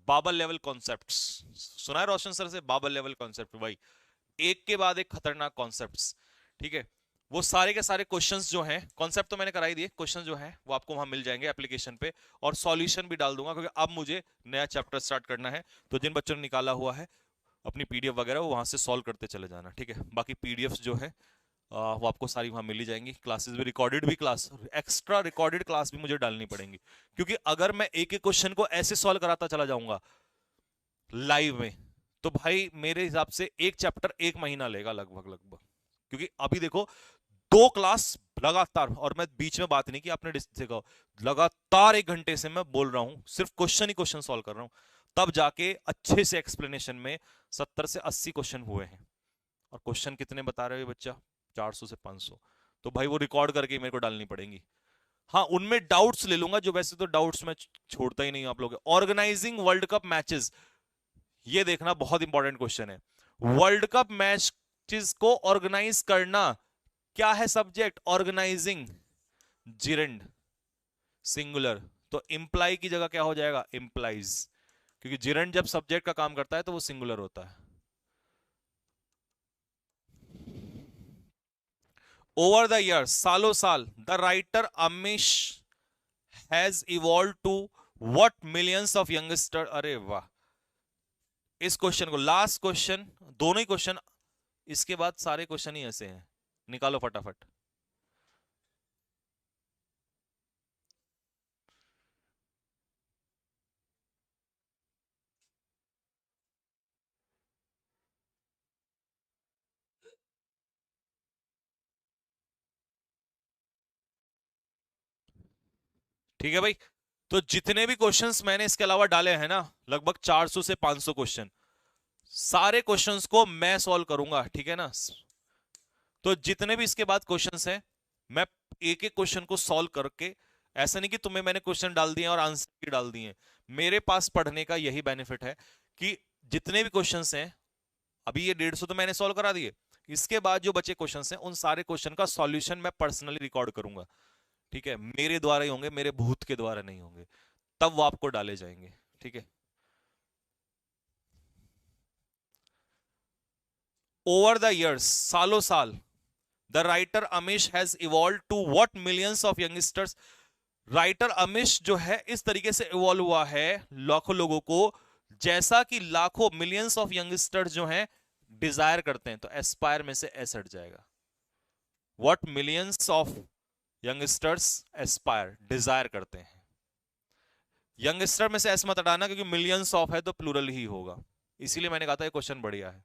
बाबल लेवल कॉन्सेप्ट्स सुना है रोशन सर से? बाबल लेवल कॉन्सेप्ट भाई, एक के बाद एक खतरनाक कॉन्सेप्ट्स, ठीक है। वो सारे के सारे क्वेश्चंस जो हैं, कॉन्सेप्ट तो मैंने कराई दिए, क्वेश्चन जो हैं वो आपको वहां मिल जाएंगे एप्लीकेशन पे, और सॉल्यूशन भी डाल दूंगा, क्योंकि अब मुझे नया चैप्टर स्टार्ट करना है। तो जिन बच्चों ने निकाला हुआ है अपनी पीडीएफ वगैरह वो वहां से सॉल्व करते चले जाना, ठीक है। बाकी पीडीएफ जो है वो आपको सारी वहां मिल ही जाएंगी। क्लासेस भी रिकॉर्डेड भी क्लास, एक्स्ट्रा रिकॉर्डेड क्लास भी मुझे डालनी पड़ेंगी, क्योंकि अगर मैं एक एक क्वेश्चन को ऐसे सॉल्व कराता चला जाऊंगा लाइव में, तो भाई मेरे हिसाब से एक चैप्टर 1 महीना लेगा लगभग लगभग। क्योंकि अभी देखो 2 क्लास लगातार, और मैं बीच में बात नहीं की, आपने देखा लगातार 1 घंटे से मैं बोल रहा हूं, सिर्फ क्वेश्चन ही क्वेश्चन सॉल्व कर रहा हूं, तब जाके अच्छे से एक्सप्लेनेशन में 70 से 80 क्वेश्चन हुए हैं। और क्वेश्चन कितने बता रहे हो बच्चा? 400 से 500। तो भाई वो रिकॉर्ड करके मेरे को डालनी पड़ेंगी। हाँ, उनमें डाउट्स ले लूंगा, जो वैसे तो डाउट्स मैं छोड़ता ही नहीं हूं आप लोग। ऑर्गेनाइजिंग वर्ल्ड कप मैचेस, ये देखना बहुत इंपॉर्टेंट क्वेश्चन है। वर्ल्ड कप मैचेस को ऑर्गेनाइज करना क्या है सब्जेक्ट? ऑर्गेनाइजिंग, जिरेंड सिंगुलर, तो इंप्लाई की जगह क्या हो जाएगा? इंप्लाइज, क्योंकि जिरेंड जब सब्जेक्ट का काम करता है तो वो सिंगुलर होता है। ओवर द ईयर्स, सालों साल, the writer Amish has evolve to what millions of youngster. अरे वाह, इस क्वेश्चन को, लास्ट क्वेश्चन, दोनों ही क्वेश्चन, इसके बाद सारे क्वेश्चन ही ऐसे हैं, निकालो फटाफट। ठीक है भाई, तो जितने भी क्वेश्चंस मैंने इसके अलावा डाले हैं ना, लगभग 400 से 500 क्वेश्चन, सारे क्वेश्चंस को मैं सॉल्व करूंगा, ठीक है ना। तो जितने भी इसके बाद क्वेश्चंस हैं, मैं एक एक क्वेश्चन को सॉल्व करके, ऐसा नहीं कि तुम्हें मैंने क्वेश्चन डाल दिए और आंसर भी डाल दिए। मेरे पास पढ़ने का यही बेनिफिट है कि जितने भी क्वेश्चंस हैं, अभी ये 150 तो मैंने सॉल्व करा दिए, इसके बाद जो बचे क्वेश्चंस हैं उन सारे क्वेश्चन का सॉल्यूशन मैं पर्सनली रिकॉर्ड करूंगा, ठीक है। मेरे द्वारा ही होंगे, मेरे भूत के द्वारा नहीं होंगे, तब वो आपको डाले जाएंगे, ठीक है। ओवर द इयर्स, सालों साल, the writer Amish has evolve to what millions of youngsters. Writer Amish जो है इस तरीके से इवॉल्व हुआ है लाखों लोगों को, जैसा कि लाखों मिलियंस ऑफ यंगस्टर्स जो हैं डिजायर करते हैं। तो एस्पायर में से एस हट जाएगा। What millions of youngsters aspire, desire करते हैं। यंगस्टर में से एस मत हटाना, क्योंकि मिलियंस ऑफ है तो प्लूरल ही होगा, इसीलिए मैंने कहा था ये क्वेश्चन बढ़िया है।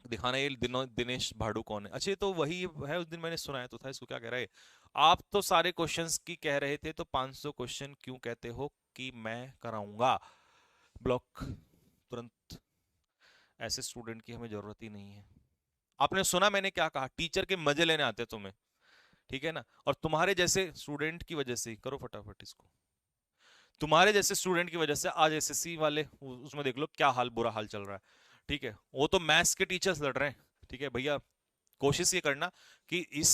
दिखाना ये दिनेश भाडू कौन है? अच्छा, ये तो वही है, उस दिन मैंने सुनाया तो था इसको, क्या कह रहा है? आप तो सारे क्वेश्चंस की कह रहे थे, तो 500 क्वेश्चन क्यों कहते हो कि मैं कराऊंगा? ब्लॉक तुरंत, ऐसे स्टूडेंट की हमें जरूरत ही नहीं है। आपने सुना मैंने क्या कहा? टीचर के मजे लेने आते तुम्हें, ठीक है ना। और तुम्हारे जैसे स्टूडेंट की वजह से ही, करो फटाफट इसको, तुम्हारे जैसे स्टूडेंट की वजह से आज एसएससी वाले, उसमें देख लो क्या हाल, बुरा हाल चल रहा है, ठीक है। वो तो मैथ्स के टीचर्स लड़ रहे हैं, ठीक है भैया। कोशिश ये करना कि इस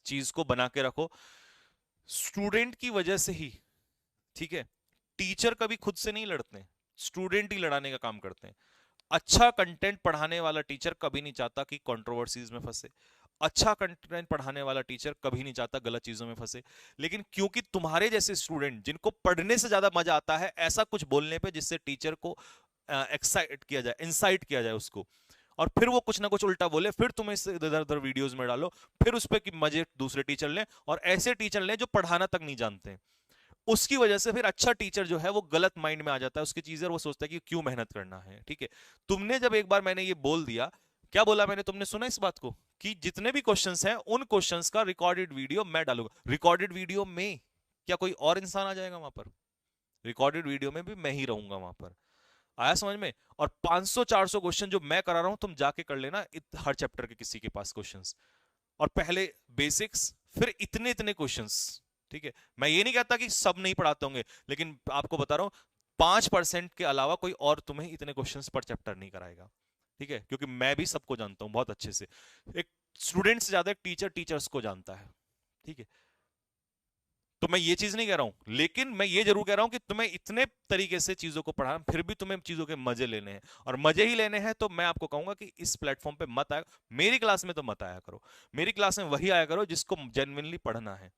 चीज को बना के रखो, स्टूडेंट की वजह से ही, ठीक है। टीचर कभी खुद से नहीं लड़ते, स्टूडेंट ही लड़ाने का काम करते हैं। अच्छा कंटेंट पढ़ाने वाला टीचर कभी नहीं चाहता कि कंट्रोवर्सीज में फंसे। अच्छा कंटेंट पढ़ाने वाला टीचर कभी नहीं चाहता गलत चीजों में फंसे। लेकिन क्योंकि तुम्हारे जैसे स्टूडेंट जिनको पढ़ने से ज्यादा मजा आता है ऐसा कुछ बोलने पे जिससे टीचर को एक्साइट किया जाए, इंसाइट किया जाए उसको, और फिर वो कुछ ना कुछ उल्टा बोले, फिर तुम इसे इधर उधर वीडियोस में डालो, फिर उस पर मजे दूसरे टीचर लें, और ऐसे टीचर लें जो पढ़ाना तक नहीं जानते, उसकी वजह से फिर अच्छा टीचर जो है वो गलत माइंड में आ जाता है उसकी चीजें, और वो सोचता है कि क्यों मेहनत करना है, ठीक है। तुमने जब एक बार मैंने ये बोल दिया, क्या बोला मैंने, तुमने सुना इस बात को, कि जितने भी क्वेश्चंस हैं उन क्वेश्चंस का रिकॉर्डेड वीडियो मैं डालूंगा। रिकॉर्डेड वीडियो में क्या कोई और इंसान आ जाएगा वहां पर? रिकॉर्डेड वीडियो में भी मैं ही रहूंगा वहां पर। आया समझ में? और 500-400 क्वेश्चन जो मैं करा रहा हूं तुम जाके कर लेना हर चैप्टर के किसी के पास क्वेश्चंस, और पहले बेसिक्स, फिर इतने इतने क्वेश्चंस, ठीक है। मैं ये नहीं कहता कि सब नहीं पढ़ाते होंगे, लेकिन आपको बता रहा हूं 5% के अलावा कोई और तुम्हें इतने क्वेश्चंस पर चैप्टर नहीं कराएगा, ठीक है। क्योंकि मैं भी सबको जानता हूं बहुत अच्छे से, एक स्टूडेंट से ज्यादा एक टीचर टीचर्स को जानता है, ठीक है। तो मैं ये चीज नहीं कह रहा हूं, लेकिन मैं ये जरूर कह रहा हूं कि तुम्हें इतने तरीके से चीजों को पढ़ाना, फिर भी तुम्हें चीजों के मजे लेने हैं, और मजे ही लेने हैं, तो मैं आपको कहूंगा कि इस प्लेटफॉर्म पे मत आया, मेरी क्लास में तो मत आया करो। मेरी क्लास में वही आया करो जिसको जेन्युइनली पढ़ना है,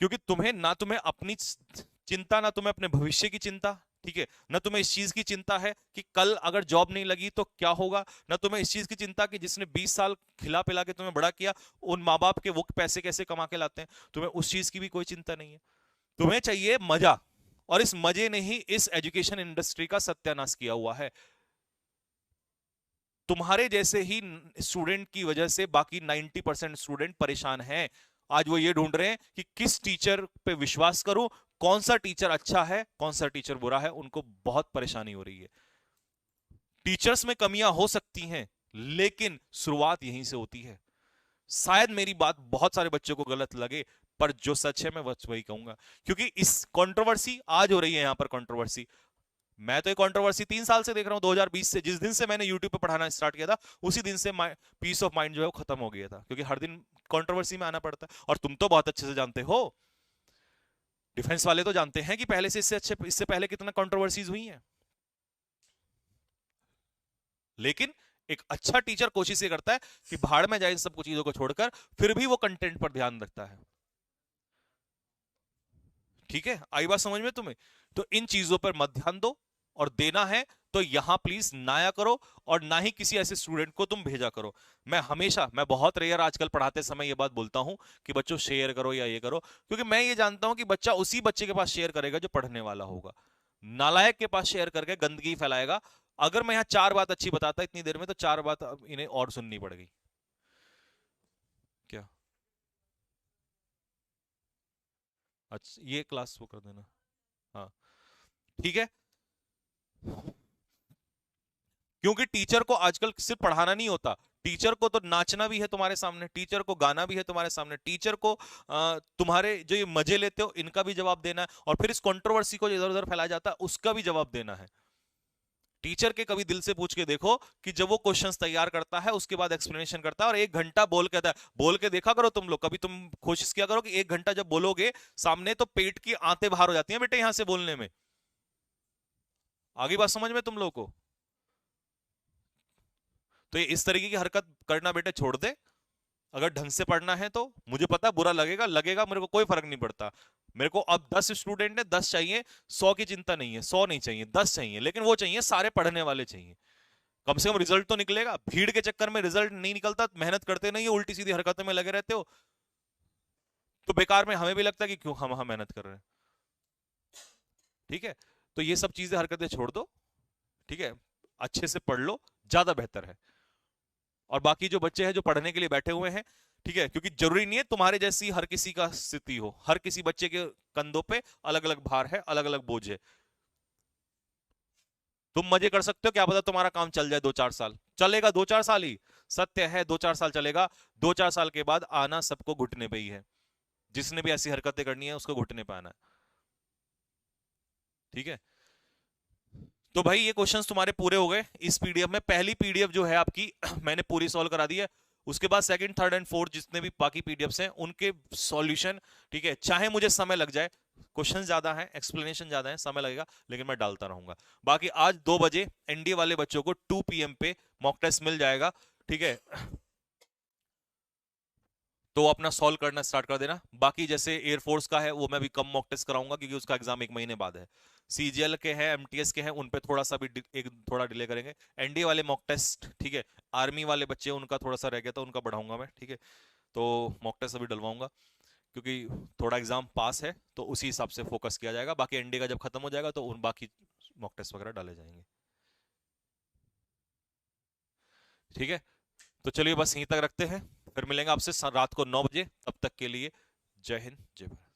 क्योंकि तुम्हें ना, तुम्हें अपनी चिंता, ना तुम्हें अपने भविष्य की चिंता, ठीक है, ना तुम्हें इस चीज की चिंता है कि कल अगर जॉब नहीं लगी तो क्या होगा, ना तुम्हें इस चीज की चिंता कि जिसने 20 साल खिला पिला के तुम्हें बड़ा किया, उन माँ बाप के वो पैसे कैसे कमा के लाते हैं, तुम्हें उस चीज की भी कोई चिंता नहीं है। तुम्हें चाहिए मजा, और इस मजे ने ही इस एजुकेशन इंडस्ट्री का सत्यानाश किया हुआ है। तुम्हारे जैसे ही स्टूडेंट की वजह से बाकी 90% स्टूडेंट परेशान हैं। आज वो ये ढूंढ रहे हैं कि किस टीचर पे विश्वास करूं, कौन सा टीचर अच्छा है, कौन सा टीचर बुरा है। उनको बहुत परेशानी हो रही है। टीचर्स में कमियां हो सकती हैं, लेकिन शुरुआत यहीं से होती है। शायद मेरी बात बहुत सारे बच्चों को गलत लगे, पर जो सच है मैं बस वही कहूंगा। क्योंकि इस कंट्रोवर्सी आज हो रही है, यहां पर कंट्रोवर्सी, मैं तो ये कंट्रोवर्सी 3 साल से देख रहा हूं, 2020 से, जिस दिन से मैंने यूट्यूब पे पढ़ाना स्टार्ट किया था, उसी दिन से पीस ऑफ माइंड जो है वो खत्म हो गया था। क्योंकि हर दिन कंट्रोवर्सी में आना पड़ता है। और तुम तो बहुत अच्छे से जानते हो, डिफेंस वाले तो जानते हैं कि पहले से इससे पहले कितना कंट्रोवर्सीज हुई हैं। लेकिन एक अच्छा टीचर कोशिश ये करता है कि भाड़ में जाए इन सब कुछ चीजों को छोड़कर, फिर भी वो कंटेंट पर ध्यान रखता है। ठीक है, आई बात समझ में तुम्हें? तो इन चीजों पर मत ध्यान दो, और देना है तो यहां प्लीज नाया करो, और ना ही किसी ऐसे स्टूडेंट को तुम भेजा करो। मैं बहुत रेयर आजकल पढ़ाते समय ये बात बोलता हूं कि बच्चों शेयर करो या ये करो, क्योंकि मैं ये जानता हूं कि बच्चा उसी बच्चे के पास शेयर करेगा जो पढ़ने वाला होगा। नालायक के पास शेयर करके गंदगी फैलाएगा। अगर मैं यहां 4 बात अच्छी बताता इतनी देर में, तो 4 बात अब इन्हें और सुननी पड़ेगी। क्या? अच्छा, ये क्लास वो कर देना। हाँ, ठीक है। क्योंकि टीचर को आजकल सिर्फ पढ़ाना नहीं होता, टीचर को तो नाचना भी है तुम्हारे सामने, टीचर को गाना भी है तुम्हारे सामने, टीचर को तुम्हारे जो ये मजे लेते हो इनका भी जवाब देना है, और फिर इस कंट्रोवर्सी को इधर उधर फैलाया जाता है उसका भी जवाब देना है। टीचर के कभी दिल से पूछ के देखो कि जब वो क्वेश्चंस तैयार करता है, उसके बाद एक्सप्लेनेशन करता है, और 1 घंटा बोल के आता है, बोल के देखा करो तुम लोग, कभी तुम कोशिश किया करो कि 1 घंटा जब बोलोगे सामने, तो पेट की आंतें बाहर हो जाती हैं बेटे यहां से बोलने में। आगे बात समझ में तुम लोग को? तो ये इस तरीके की हरकत करना बेटे छोड़ दे। अगर ढंग से पढ़ना है तो, मुझे पता है बुरा लगेगा, लगेगा, मेरे को कोई फर्क नहीं पड़ता। मेरे को अब 10 स्टूडेंट है, 10 चाहिए, 100 की चिंता नहीं है, 100 नहीं चाहिए, 10 चाहिए, लेकिन वो चाहिए सारे पढ़ने वाले चाहिए। कम से कम रिजल्ट तो निकलेगा। भीड़ के चक्कर में रिजल्ट नहीं निकलता, मेहनत करते नहीं है, उल्टी सीधी हरकतों में लगे रहते हो, तो बेकार में हमें भी लगता है कि क्यों हम मेहनत कर रहे हैं। ठीक है, तो ये सब चीजें हरकतें छोड़ दो। ठीक है, अच्छे से पढ़ लो, ज्यादा बेहतर है। और बाकी जो बच्चे हैं जो पढ़ने के लिए बैठे हुए हैं, ठीक है, क्योंकि जरूरी नहीं है तुम्हारे जैसी हर किसी का स्थिति हो, हर किसी बच्चे के कंधों पे अलग अलग भार है, अलग अलग बोझ है। तुम मजे कर सकते हो, क्या पता तुम्हारा काम चल जाए 2-4 साल, चलेगा 2-4 साल ही, सत्य है 2-4 साल चलेगा। 2-4 साल के बाद आना सबको घुटने पे ही है। जिसने भी ऐसी हरकतें करनी है उसको घुटने पे आना है। ठीक है, तो भाई ये क्वेश्चंस तुम्हारे पूरे हो गए इस पीडीएफ में। पहली पीडीएफ जो है आपकी मैंने पूरी सॉल्व करा दी है। उसके बाद सेकंड, थर्ड एंड फोर्थ जितने भी बाकी पीडीएफ्स हैं उनके सॉल्यूशन, ठीक है, चाहे मुझे समय लग जाए, क्वेश्चन ज्यादा हैं, एक्सप्लेनेशन ज्यादा है, समय लगेगा, लेकिन मैं डालता रहूंगा। बाकी आज 2 बजे एनडीए वाले बच्चों को 2 PM पे मॉक टेस्ट मिल जाएगा। ठीक है, तो अपना सॉल्व करना स्टार्ट कर देना। बाकी जैसे एयरफोर्स का है वो मैं भी कम मॉक टेस्ट कराऊंगा, क्योंकि उसका एग्जाम 1 महीने बाद है। सीजीएल के हैं, एमटीएस के हैं, उन पे थोड़ा सा भी एक थोड़ा डिले करेंगे। एनडीए वाले मॉक टेस्ट, ठीक है, आर्मी वाले बच्चे उनका थोड़ा सा रह गया था, उनका बढ़ाऊंगा मैं। ठीक है, तो मॉक टेस्ट अभी डलवाऊंगा, क्योंकि थोड़ा एग्जाम पास है तो उसी हिसाब से फोकस किया जाएगा। बाकी एनडीए का जब खत्म हो जाएगा तो उन बाकी मॉक टेस्ट वगैरह डाले जाएंगे। ठीक है, तो चलिए बस यहीं तक रखते हैं, फिर मिलेंगे आपसे रात को 9 बजे। तब तक के लिए जय हिंद, जय भारत।